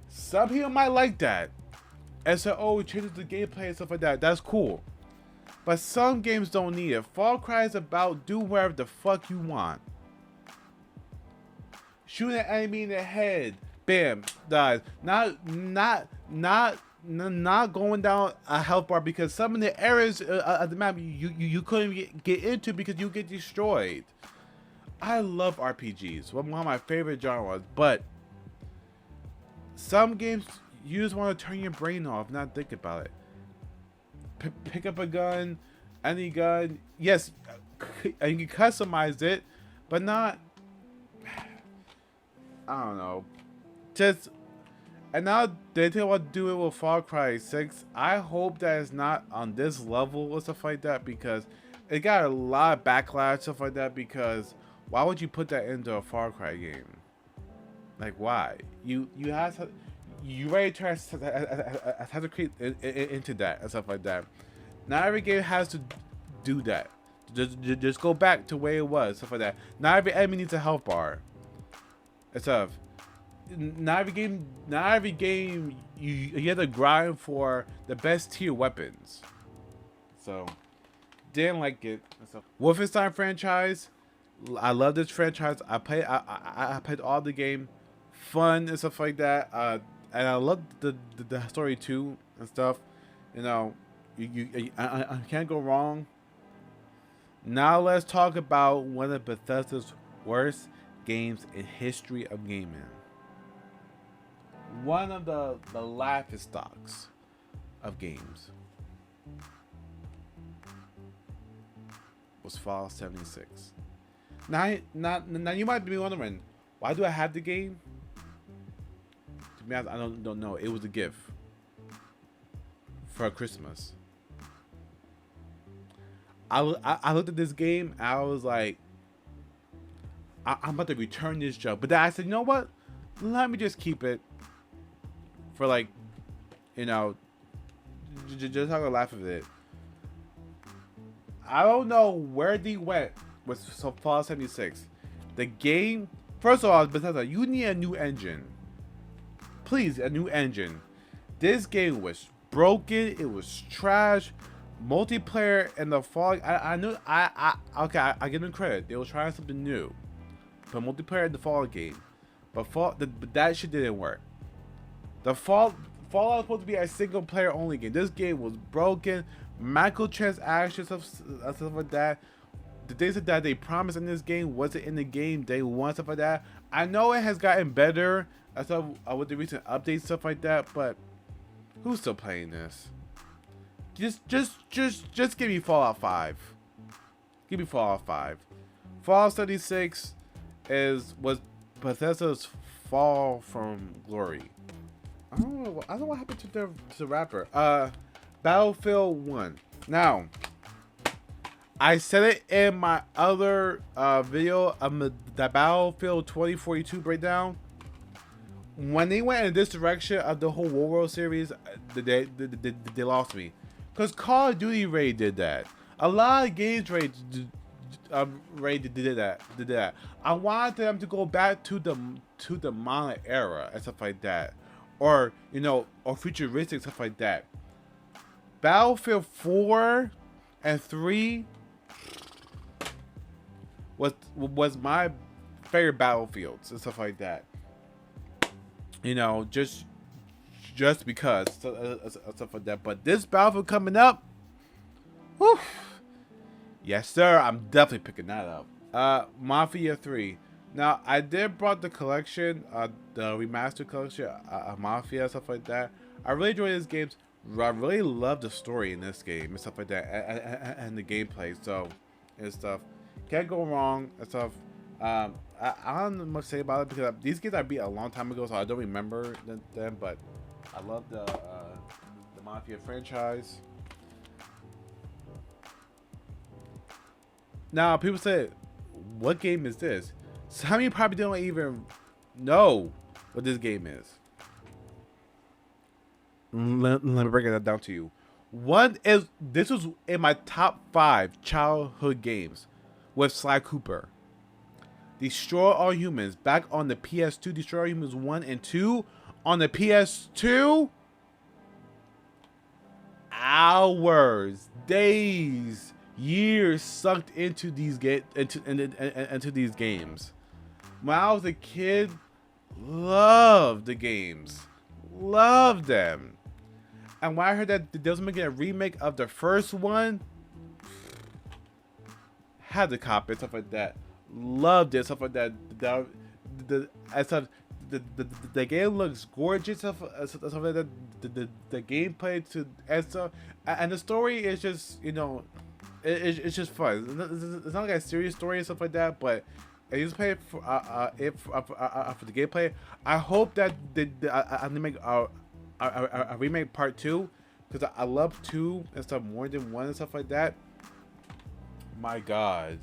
Some people might like that and say, oh, it changes the gameplay and stuff like that. That's cool. But some games don't need it. Far Cry is about do whatever the fuck you want. Shoot an enemy in the head. Bam. Dies. Not going down a health bar because some of the areas of the map you couldn't get into because you get destroyed. I love RPGs. One of my favorite genres. But some games, you just want to turn your brain off, not think about it. Pick up a gun, any gun. Yes, you can customize it, but not. I don't know. Just. And now they think about doing it with Far Cry 6. I hope that it's not on this level or stuff like that because it got a lot of backlash, stuff like that. Because why would you put that into a Far Cry game? Like, why? You have to, you ready to have to create into that and stuff like that. Not every game has to do that. Just go back to where it was, stuff like that. Not every enemy needs a health bar and stuff. Not every game you have to grind for the best tier weapons. So didn't like it. Wolfenstein franchise. I love this franchise. I played all the game. Fun and stuff like that. And I love the story too and stuff. You know, I can't go wrong. Now let's talk about one of Bethesda's worst games in history of gaming. One of the laughing stocks of games was Fallout 76. Now you might be wondering, why do I have the game? To be honest, I don't know. It was a gift for Christmas. I looked at this game and I was like, I'm about to return this junk. But then I said, you know what? Let me just keep it for like, you know, just have a laugh of it. I don't know where they went with Fallout 76. The game First of all, Bethesda, you need a new engine. Please, a new engine. This game was broken. It was trash. Multiplayer in the fall. I knew. Okay. I give them credit. They were trying something new. But multiplayer in the fall game. But that shit didn't work. Fallout was supposed to be a single player only game. This game was broken. Microtransactions, stuff like that. The things that they promised in this game wasn't in the game day one, stuff like that. I know it has gotten better with the recent updates, stuff like that, but who's still playing this? Just give me Fallout 5. Give me Fallout 5. Fallout 76 was Bethesda's fall from glory. I don't know what happened to the rapper. Battlefield 1. Now, I said it in my other video, the Battlefield 2042 breakdown. When they went in this direction of the whole World series, they lost me. Because Call of Duty Raid did that. A lot of games Raid did that. I wanted them to go back to the modern era and stuff like that, or or futuristic stuff like that. Battlefield 4 and 3 was my favorite Battlefields and stuff like that. Just because stuff like that. But this Battlefield coming up, whew, yes sir, I'm definitely picking that up. Mafia 3. Now I did brought the collection, the remastered collection, Mafia, stuff like that. I really enjoy these games. I really love the story in this game and stuff like that, and the gameplay, and stuff. Can't go wrong and stuff. I don't know much to say about it because these games I beat a long time ago, so I don't remember them. But I love the Mafia franchise. Now people say, "What game is this?" Some of you probably don't even know what this game is. Let me break that down to you. This was in my top 5 childhood games with Sly Cooper. Destroy All Humans, back on the PS2. Destroy All Humans 1 and 2 on the PS2. Hours, days, years sucked into these into these games. When I was a kid, loved the games, loved them. And when I heard that they was making a remake of the first one, had to copy it, stuff like that. Loved it, stuff like that. The game looks gorgeous, stuff like that. The gameplay and stuff, and the story is just it's just fun. It's not like a serious story and stuff like that, but if you just play it for the gameplay, I hope that they make a remake part 2, because I love 2 and stuff more than 1 and stuff like that. My God,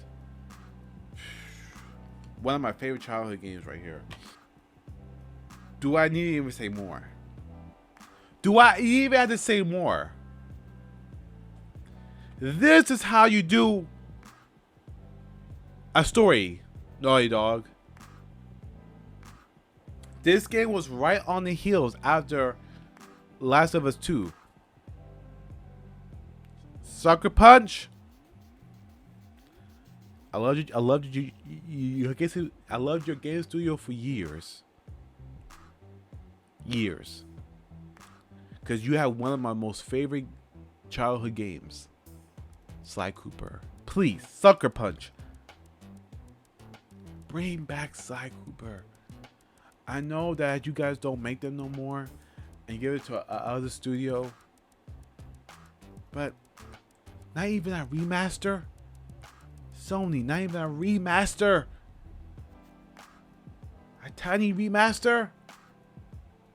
one of my favorite childhood games right here. Do I need to even say more? Do I even have to say more? This is how you do a story, Naughty Dog. This game was right on the heels after Last of Us 2. Sucker Punch. I loved your game studio for years. Because you have one of my most favorite childhood games. Sly Cooper. Please, Sucker Punch. Bring back Sly Cooper. I know that you guys don't make them no more and give it to other studio, but not even a remaster. Sony, not even a remaster. A tiny remaster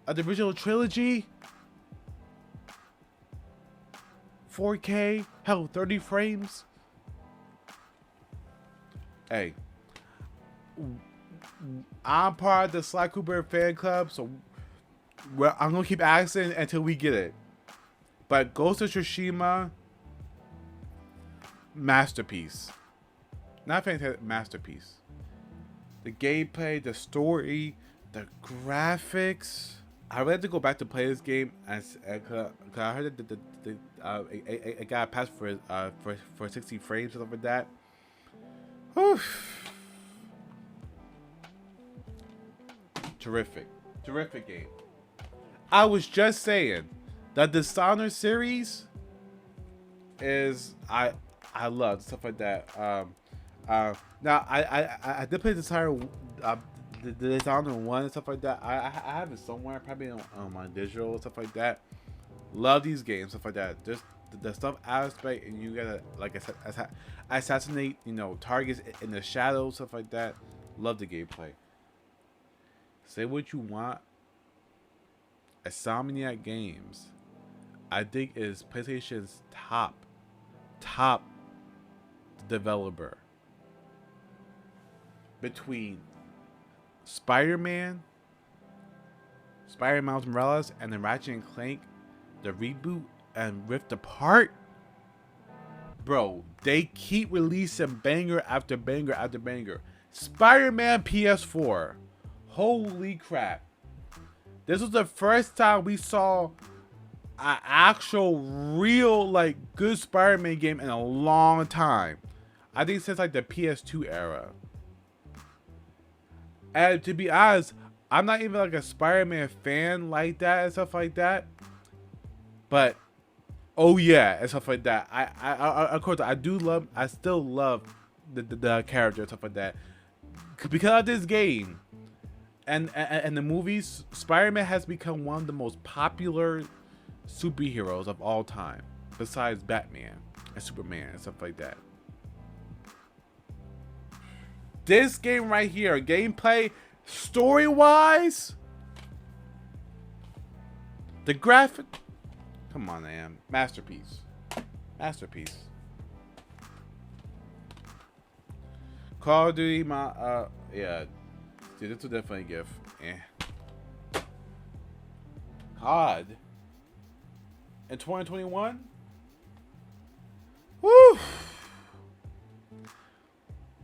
of the original trilogy. 4K, hell, 30 frames. Hey, I'm part of the Sly Cooper fan club, so I'm gonna keep asking until we get it. But Ghost of Tsushima, masterpiece. Not fantastic, masterpiece. The gameplay, the story, the graphics. I would have to go back to play this game as cause I heard that it got passed for 60 frames and stuff like that. Whew. Terrific game. I was just saying that the Dishonored series is I love stuff like that. Now I did play the entire the Dishonored 1 and stuff like that. I have it somewhere, probably on my digital and stuff like that. Love these games, stuff like that. Just the stuff aspect, and you gotta, like I said, assassinate, targets in the shadows, stuff like that. Love the gameplay. Say what you want. Insomniac Games, I think, is PlayStation's top developer. Between Spider-Man Miles Morales, and then Ratchet and Clank, the reboot, and Rift Apart, bro, they keep releasing banger after banger after banger. Spider-Man PS4, holy crap! This was the first time we saw an actual, real, like, good Spider-Man game in a long time. I think since like the PS2 era. And to be honest, I'm not even like a Spider-Man fan like that and stuff like that. But oh yeah, and stuff like that. I of course I still love the character and stuff like that. Because of this game and the movies, Spider-Man has become one of the most popular superheroes of all time, besides Batman and Superman and stuff like that. This game right here, gameplay, story-wise, the graphic, come on, man, masterpiece. Call of Duty, yeah, dude, this was definitely a gift. COD in 2021. Woo!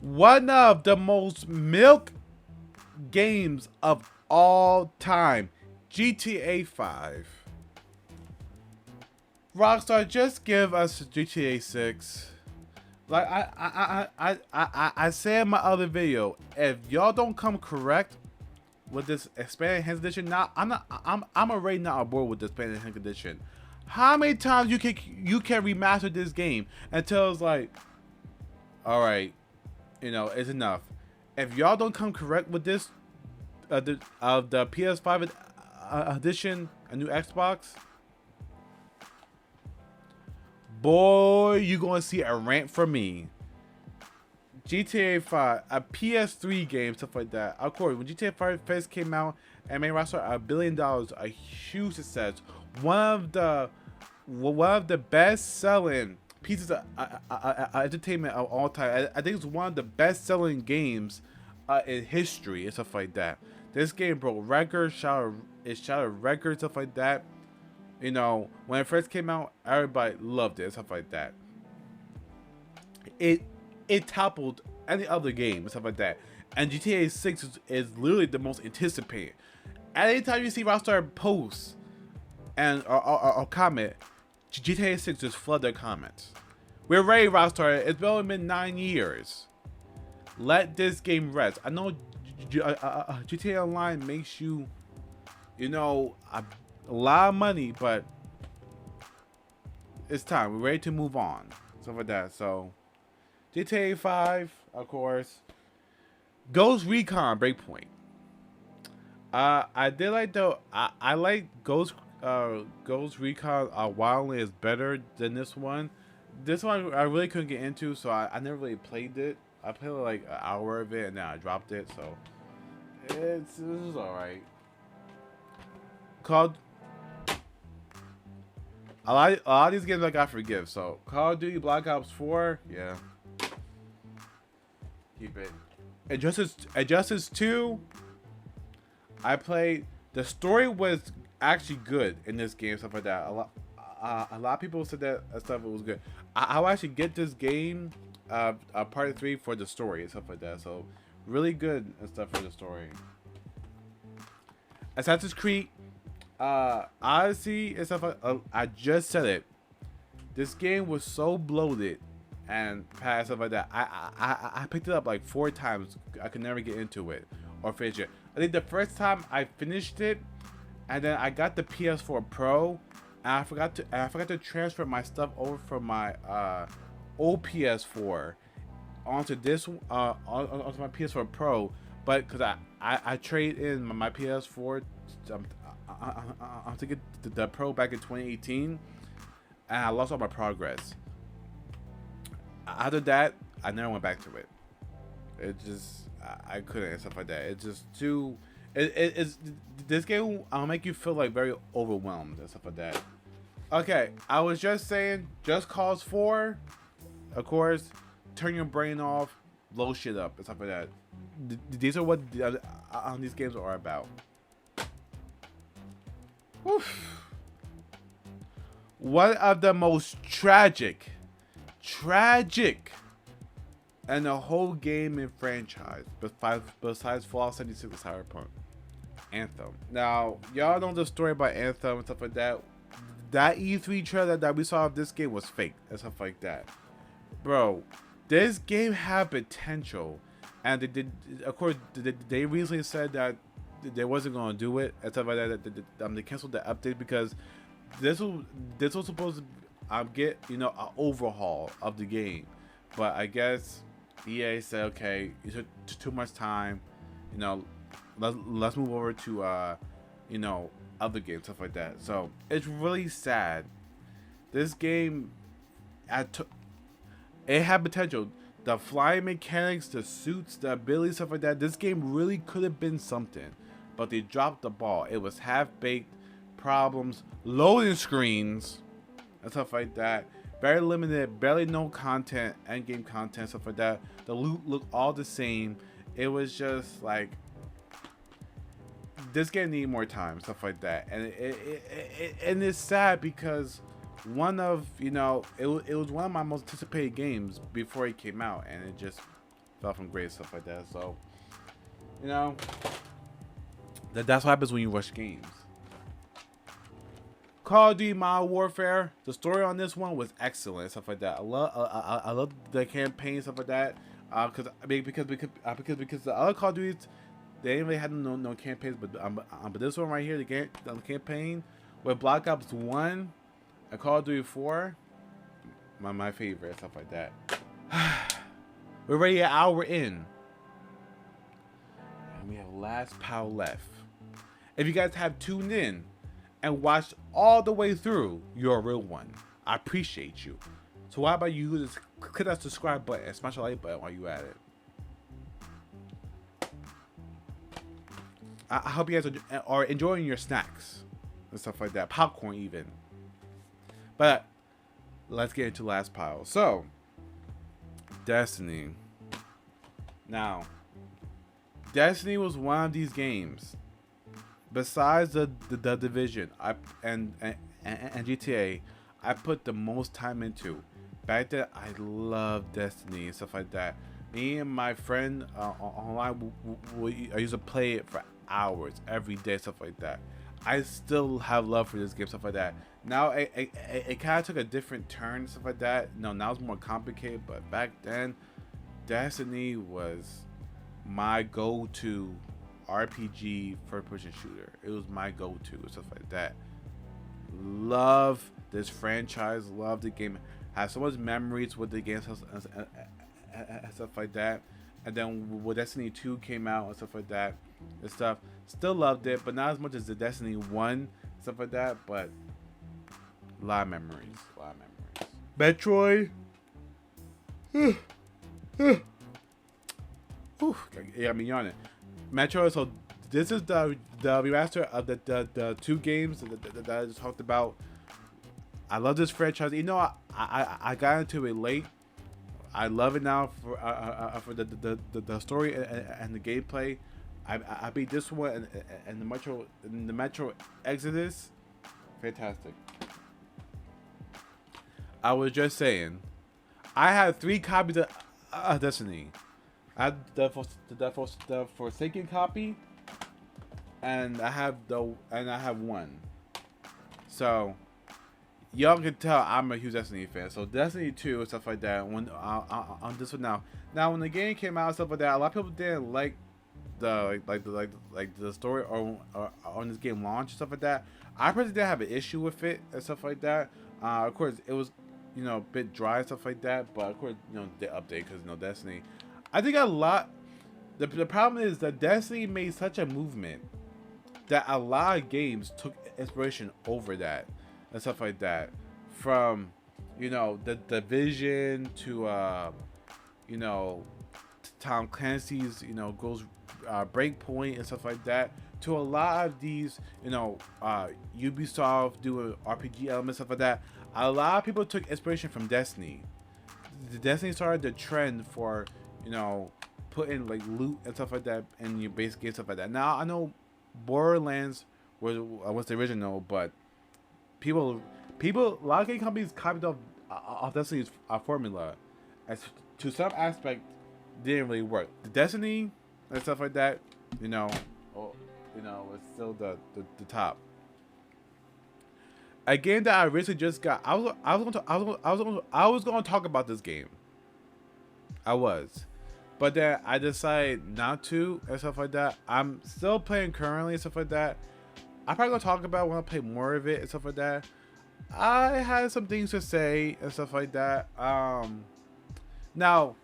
One of the most milk games of all time, GTA 5. Rockstar, just give us GTA 6. Like I said in my other video, if y'all don't come correct with this expanded enhanced edition, now I'm already not on board with this expanded enhanced edition. How many times you can remaster this game until it's like, all right, it's enough. If y'all don't come correct with this, the PS5 edition, a new Xbox, boy, you gonna see a rant from me. GTA 5, a PS3 game, stuff like that. Of course, when GTA 5 first came out and made Rockstar $1 billion, a huge success. One of the best-selling pieces of entertainment of all time. I think it's one of the best-selling games in history and stuff like that. This game broke records, shattered records, stuff like that. When it first came out, everybody loved it, stuff like that. It toppled any other game and stuff like that. And GTA 6 is literally the most anticipated. Anytime you see Rockstar post and or comment, GTA 6 just flood their comments. We're ready, Rockstar. It's only been 9 years. Let this game rest. I know GTA Online makes you, a lot of money, but it's time. We're ready to move on. Stuff like that. So, GTA 5, of course. Ghost Recon Breakpoint. I did like I like Ghost Recon Wildlands is better than this one. This one I really couldn't get into, so I never really played it. I played like an hour of it and then I dropped it, so this is alright. A lot of these games I got for gifts. So Call of Duty Black Ops 4, yeah, keep it. Injustice 2, I played. The story was actually good in this game, stuff like that. A lot of people said that stuff was good. I'll actually get this game, part 3 for the story and stuff like that. So Really good and stuff for the story. Assassin's Creed, Odyssey and stuff. I just said it. This game was so bloated and past stuff like that. I picked it up like 4 times. I could never get into it or finish it. I think the first time I finished it, and then I got the PS4 Pro, and I forgot to transfer my stuff over from my old PS4 onto this onto my PS4 Pro. But because I traded in my PS4 to get the Pro back in 2018, and I lost all my progress. After that, I never went back to it. It just I couldn't and stuff like that. It's just too. It's this game. I'll make you feel like very overwhelmed and stuff like that. Okay, I was just saying, Just Cause 4, of course, turn your brain off, blow shit up and stuff like that. These are what these games are about. Oof. One of the most tragic and the whole gaming franchise besides Fallout 76 and Cyberpunk, Anthem. Now, y'all know the story about Anthem and stuff like that. That E3 trailer that we saw of this game was fake and stuff like that. Bro, this game had potential, and of course, they recently said that they wasn't gonna do it and stuff like that. They canceled the update because this was supposed to get an overhaul of the game, but I guess EA said, okay, you took too much time, let's move over to other games, stuff like that. So it's really sad. This game, it had potential. The flying mechanics, the suits, the abilities, stuff like that. This game really could have been something, but they dropped the ball. It was half-baked, problems, loading screens, and stuff like that. Very limited, barely no content, end game content, stuff like that. The loot looked all the same. It was just like, this game need more time, stuff like that. And it's sad because it was one of my most anticipated games before it came out, and it just fell from grace, stuff like that. So, that's what happens when you rush games. Call of Duty Modern Warfare, the story on this one was excellent, stuff like that. I love the campaign, stuff like that. Because the other Call of Duties, they didn't really have no campaigns, but this one right here, the campaign with Black Ops 1 and Call of Duty 4, my favorite, stuff like that. We're already an hour in, and we have last power left. If you guys have tuned in and watched all the way through, you're a real one. I appreciate you. So why about you just click that subscribe button and smash the like button while you at it. I hope you guys are enjoying your snacks and stuff like that, popcorn even. But let's get into last pile. So, Destiny. Now, Destiny was one of these games. Besides the Division and GTA, I put the most time into. Back then, I loved Destiny and stuff like that. Me and my friend online, I used to play it for hours every day, stuff like that. I still have love for this game, stuff like that. Now it kind of took a different turn, stuff like that. No, now it's more complicated, but back then, Destiny was my go-to RPG first-person shooter. It was my go-to, stuff like that. Love this franchise, love the game. Have so much memories with the game and stuff like that. And then when Destiny 2 came out and stuff like that, and stuff, still loved it, but not as much as the Destiny 1, stuff like that. But a lot of memories, Metroid. Yeah, I mean, yawning. Metroid. So this is the remaster of the 2 games that I just talked about. I love this franchise. I got into it late. I love it now for the story and the gameplay. I beat this one and the Metro Exodus. Fantastic. I was just saying, I have 3 copies of Destiny. I have the Forsaken copy, and I have one. So y'all can tell I'm a huge Destiny fan. So Destiny 2 and stuff like that. When on this one now when the game came out and stuff like that, a lot of people didn't like the story or on this game launch and stuff like that. I personally didn't have an issue with it and stuff like that. Of course, it was a bit dry and stuff like that, but of course they update because Destiny. I think a lot. The problem is that Destiny made such a movement that a lot of games took inspiration over that and stuff like that. From the Division to Tom Clancy's Ghost Breakpoint and stuff like that, to a lot of these Ubisoft doing RPG elements, stuff like that. A lot of people took inspiration from Destiny. The Destiny started the trend for putting like loot and stuff like that in your base game, stuff like that. Now I know Borderlands was the original, but people a lot of game companies copied off Destiny's formula, as to some aspect didn't really work. The Destiny and stuff like that, it's still the top. A game that I recently just got. I was going to talk about this game. I was, but then I decided not to and stuff like that. I'm still playing currently and stuff like that. I'm probably gonna talk about when I play more of it and stuff like that. I had some things to say and stuff like that. Now,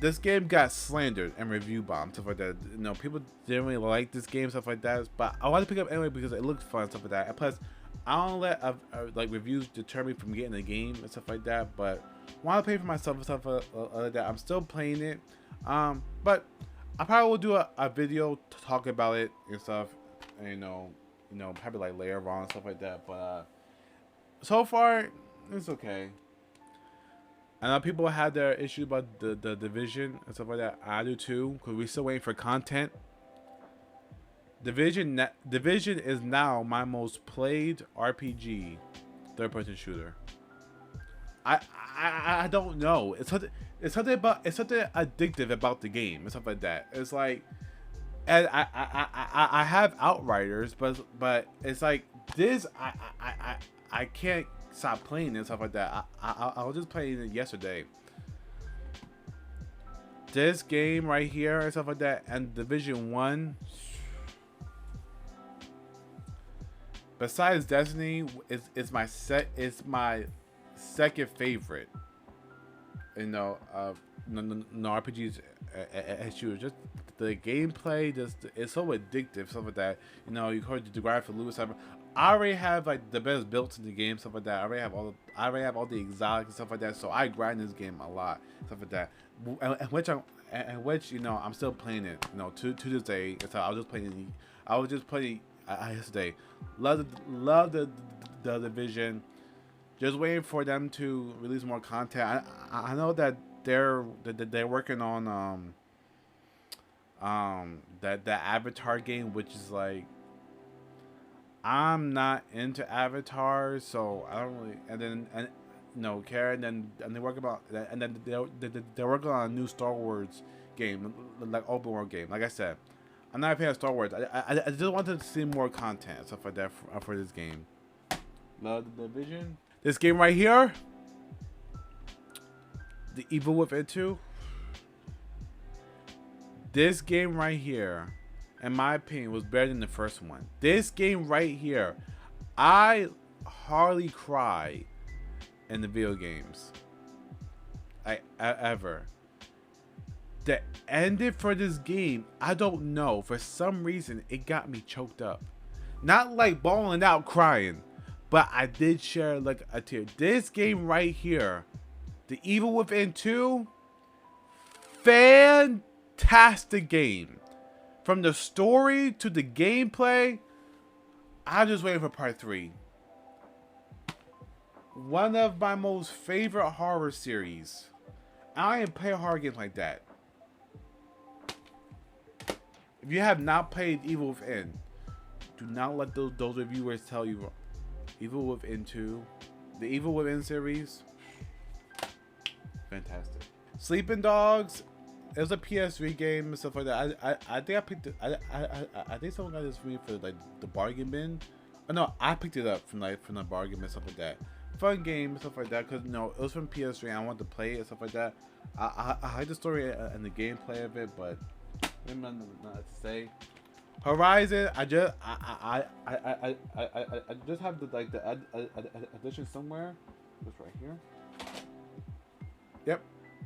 this game got slandered and review bombed, stuff like that. People didn't really like this game, stuff like that. But I wanted to pick up anyway because it looked fun, stuff like that. And plus, I don't let like reviews deter me from getting the game and stuff like that. But want to play for myself and stuff like that. I'm still playing it. But I probably will do a video to talk about it and stuff. And, probably like later on and stuff like that. But so far, it's okay. I know people had their issue about the Division and stuff like that. I do too, because we're still waiting for content. Division is now my most played RPG third-person shooter. I don't know. It's something addictive about the game and stuff like that. It's like, and I have Outriders, but it's like this. I can't stop playing and stuff like that. I was just playing it yesterday. This game right here and stuff like that, and Division 1. Besides Destiny, it's my second favorite. RPGs and shooters. Just the gameplay, it's so addictive, stuff like that. You heard the grind for Lewis. I already have like the best builds in the game, stuff like that. I already have all the exotics and stuff like that. So I grind this game a lot, stuff like that. Which I'm still playing it. To this day. So I was just playing yesterday. Love the Division. Just waiting for them to release more content. I know that they're working on that Avatar game, which is like, I'm not into Avatar, so I don't really. And Karen, and they work about, and then they're working on a new Star Wars game, like open world game. Like I said, I'm not a fan of Star Wars. I just wanted to see more content, stuff like that for this game. Love the Division. This game right here, The Evil Within 2. This game right here, in my opinion, was better than the first one. This game right here, I hardly cry in the video games. Ever. The ending for this game, I don't know. For some reason, it got me choked up. Not like bawling out crying, but I did share like a tear. This game right here, The Evil Within 2, fantastic game. From the story to the gameplay, I'm just waiting for part 3. One of my most favorite horror series. I ain't play horror games like that. If you have not played Evil Within, do not let those reviewers tell you. Evil Within 2, the Evil Within series, fantastic. Sleeping Dogs it was a PS3 game and stuff like that. I think I picked it. I think someone got this for me for like the bargain bin. Oh, no, I picked it up from the bargain bin and stuff like that. Fun game and stuff like that, because it was from PS3 and I wanted to play it and stuff like that. I like the story and the gameplay of it, but I'm not to say. Horizon, I just have the edition somewhere. It's right here. Yep,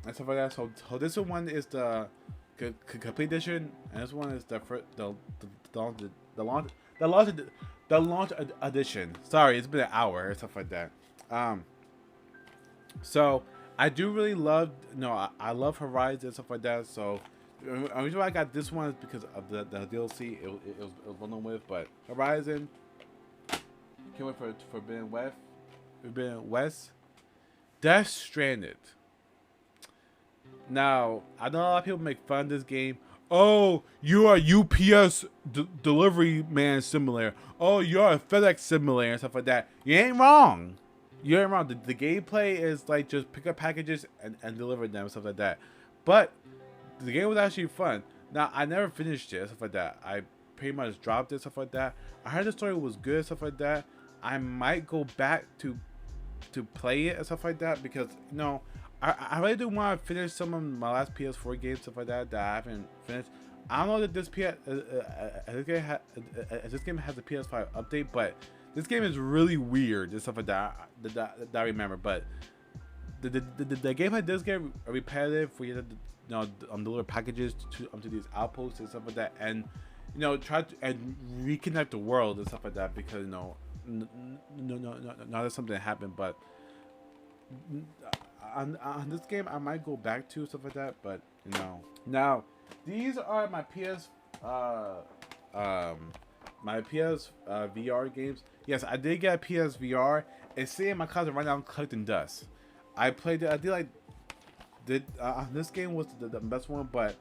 and stuff like that. So this one is the complete edition, and this one is the launch edition. Sorry, it's been an hour and stuff like that. So I do really love I love Horizon and stuff like that. So the reason why I got this one is because of the DLC it was bundled with. But Horizon, can't wait for Forbidden West, Death Stranded. Now I know a lot of people make fun of this game. Oh, you are UPS delivery man simulator. Oh, you're a FedEx simulator and stuff like that. You ain't wrong. You ain't wrong. The gameplay is like just pick up packages and deliver them and stuff like that. But the game was actually fun. Now I never finished it and stuff like that. I pretty much dropped it and stuff like that. I heard the story was good and stuff like that. I might go back to play it and stuff like that because I really do want to finish some of my last PS4 games stuff like that I haven't finished. I don't know that this game has a PS5 update, but this game is really weird and stuff like that I remember. But the gameplay does get repetitive for you to deliver packages to these outposts and stuff like that, and try to reconnect the world and stuff like that because not that something happened, but on this game I might go back to stuff like that. But now these are my PS VR games. Yes, I did get a PS VR. It's sitting in my closet right now collecting dust. I played it. I did this game was the best one, but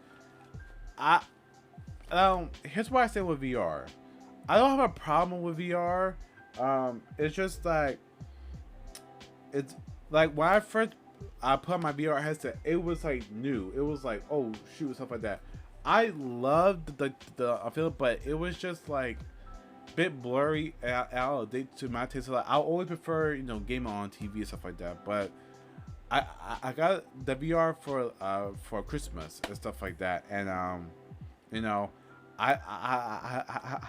here's what I say with VR. I don't have a problem with VR. It's just like it's like when I first put on my VR headset, it was like new. It was like, oh shoot, stuff like that. I loved the feeling, but it was just like a bit blurry out of date to my taste. Like I always prefer gaming on TV and stuff like that. But I got the VR for Christmas and stuff like that, and I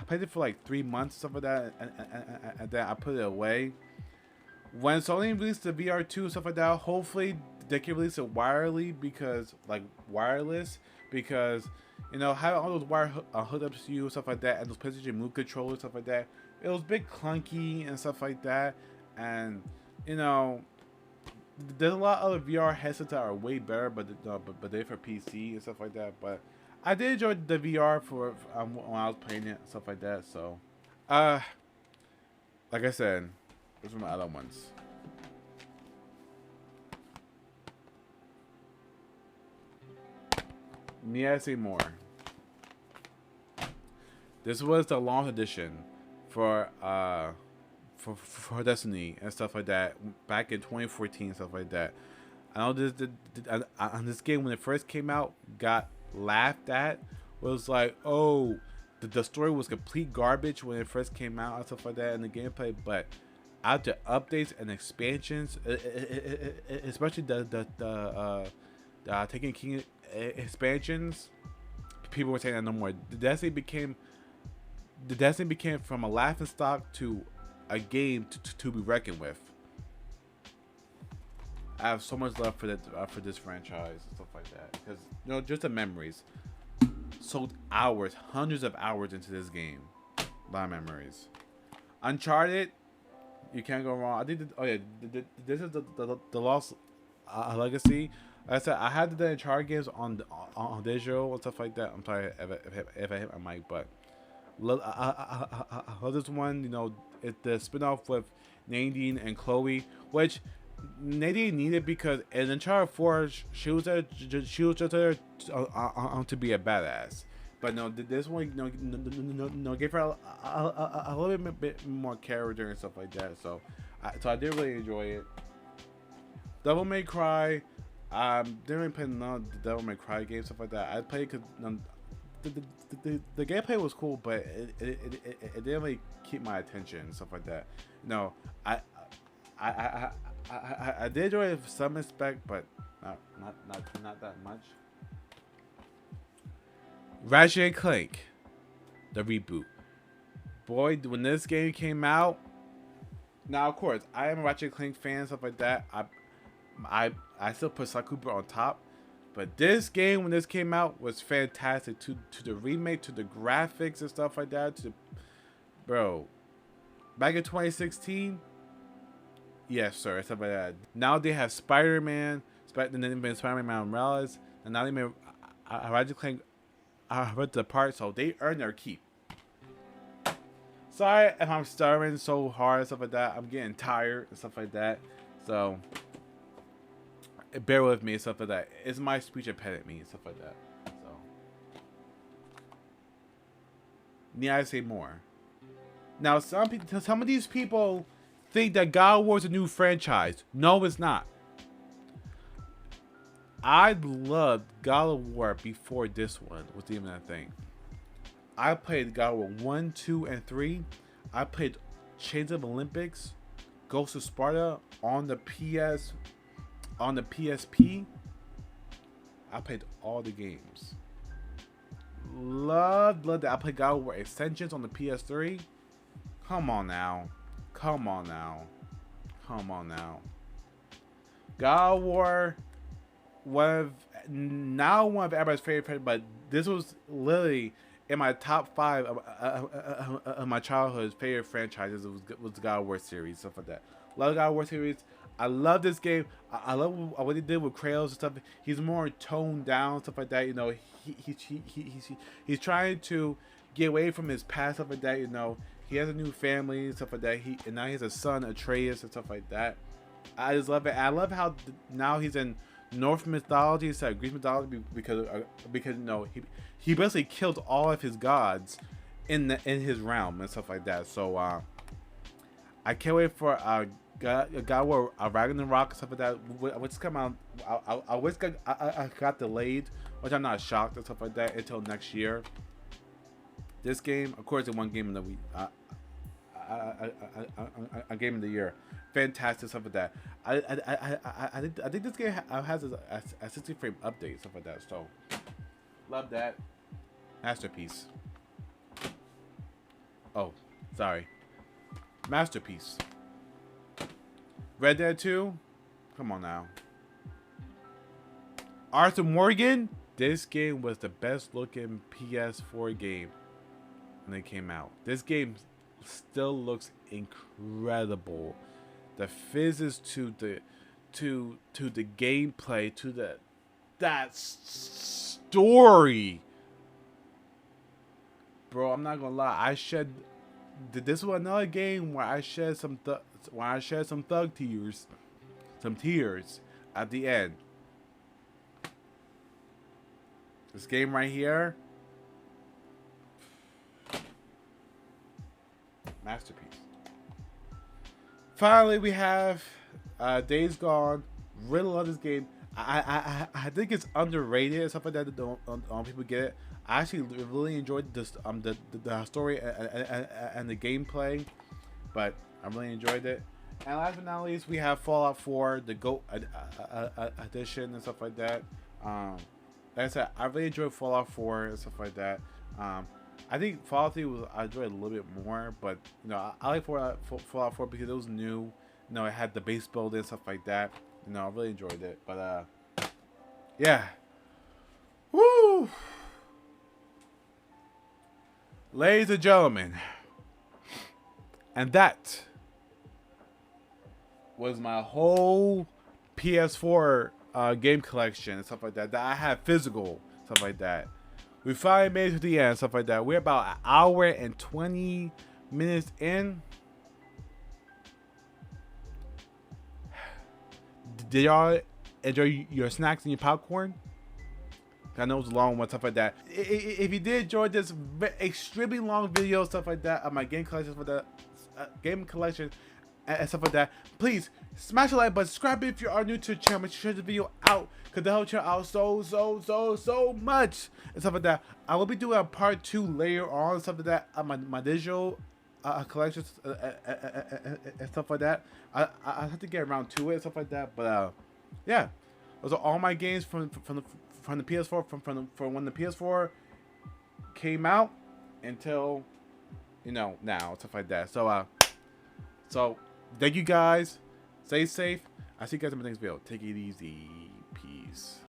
played it for like 3 months, stuff like that, and then I put it away. When Sony released the VR2 stuff like that, hopefully they can release it wireless because having all those wire hookups to you stuff like that, and those PlayStation Move controllers stuff like that, it was a bit clunky and stuff like that. And there's a lot of other VR headsets that are way better, but they're for PC and stuff like that. But I did enjoy the VR for when I was playing it and stuff like that. So, like I said, those were my other ones. May I say more? This was the launch edition for Destiny and stuff like that back in 2014 and stuff like that. I know this game when it first came out got laughed at. It was like, oh, the story was complete garbage when it first came out and stuff like that, and the gameplay. But after updates and expansions, especially the Taken King expansions, people were saying that no more. The Destiny became from a laughingstock to a game to be reckoned with. I have so much love for this franchise and stuff like that because just the memories. Sold hours, hundreds of hours into this game. A lot of memories. Uncharted, you can't go wrong. I think this is the Lost Legacy. Like I said, I had the Uncharted games on digital and stuff like that. I'm sorry if I hit my mic, but I love this one. It's the spinoff with Nadine and Chloe, which Nadine needed because in Uncharted 4 she was just there to be a badass. But no, this one gave her a little bit more character and stuff like that. So I did really enjoy it. Devil May Cry, Didn't really play none of the Devil May Cry games, stuff like that. I played because the gameplay was cool, but it didn't really keep my attention and stuff like that. No, I I, I did enjoy it to some respect, but not that much. Ratchet and Clank, the reboot. Boy, when this game came out, now of course I am a Ratchet and Clank fan, stuff like that. I still put Sly Cooper on top, but this game when this came out was fantastic. To the remake, to the graphics and stuff like that. Bro, back in 2016, yes sir, stuff like that. Now they have Spider-Man, and then they made Spider-Man Morales, and now they made Ratchet and Clank Ripped Apart, so they earned their keep. Sorry if I'm starving so hard and stuff like that. I'm getting tired and stuff like that. So bear with me and stuff like that. It's my speech impediment and stuff like that. So need I say more? Now some of these people think that God of War is a new franchise. No, it's not. I loved God of War before this one was even a thing. I played God of War 1, 2, and 3. I played Chains of Olympics, Ghost of Sparta on the PSP. I played all the games. Loved that. I played God of War Ascensions on the PS3. Come on now. God of War, one of everybody's favorite, but this was literally in my top 5 of my childhood's favorite franchises. Was the God of War series, stuff like that. Love the God of War series. I love this game. I love what he did with Kratos and stuff. He's more toned down, stuff like that. You know, he's trying to get away from his past, stuff like that. You know, he has a new family and stuff like that. And now he has a son, Atreus, and stuff like that. I just love it. I love how now he's in Norse mythology instead of Greek mythology because you know he basically killed all of his gods in his realm and stuff like that. So I can't wait for God of War Ragnarok and stuff like that. Which come out. I wish I got delayed, which I'm not shocked and stuff like that until next year. This game, of course, it's one game of the week. A game of the year. Fantastic stuff like that. I think this game has a 60 frame update, stuff like that. So love that. Masterpiece. Oh, sorry. Masterpiece. Red Dead 2. Come on now. Arthur Morgan. This game was the best looking PS4 game when it came out. This game still looks incredible. The physics to the gameplay, to that story, bro. I'm not gonna lie. This was another game where I shed some thug tears, at the end. This game right here, masterpiece. Finally, we have Days Gone. Really love this game. I think it's underrated and stuff like that. Don't people get it? I actually really enjoyed this the story and the gameplay, but I really enjoyed it. And last but not least, we have Fallout 4, the GOAT edition and stuff like that. Like I said, I really enjoyed Fallout 4 and stuff like that. I think Fallout 3 I enjoyed a little bit more, but you know, I like Fallout 4 because it was new. You know, it had the base build and stuff like that. You know, I really enjoyed it. But yeah. Woo! Ladies and gentlemen, and that was my whole PS4 game collection and stuff like that I have physical, stuff like that. We finally made it to the end, stuff like that. We're about an hour and 20 minutes in. Did y'all enjoy your snacks and your popcorn? I know it was a long one, stuff like that. If you did enjoy this extremely long video, stuff like that, of my game collection, for the game collection, and stuff like that. Please smash the like button, subscribe if you are new to the channel, make sure to share the video out, because that helps channel out so much and stuff like that. I will be doing a part 2 later on and stuff like that. My digital collections and stuff like that. I have to get around to it and stuff like that. But yeah, those are all my games from the PS4 from when the PS4 came out until now stuff like that. So thank you guys. Stay safe. I'll see you guys in my next video. Take it easy. Peace.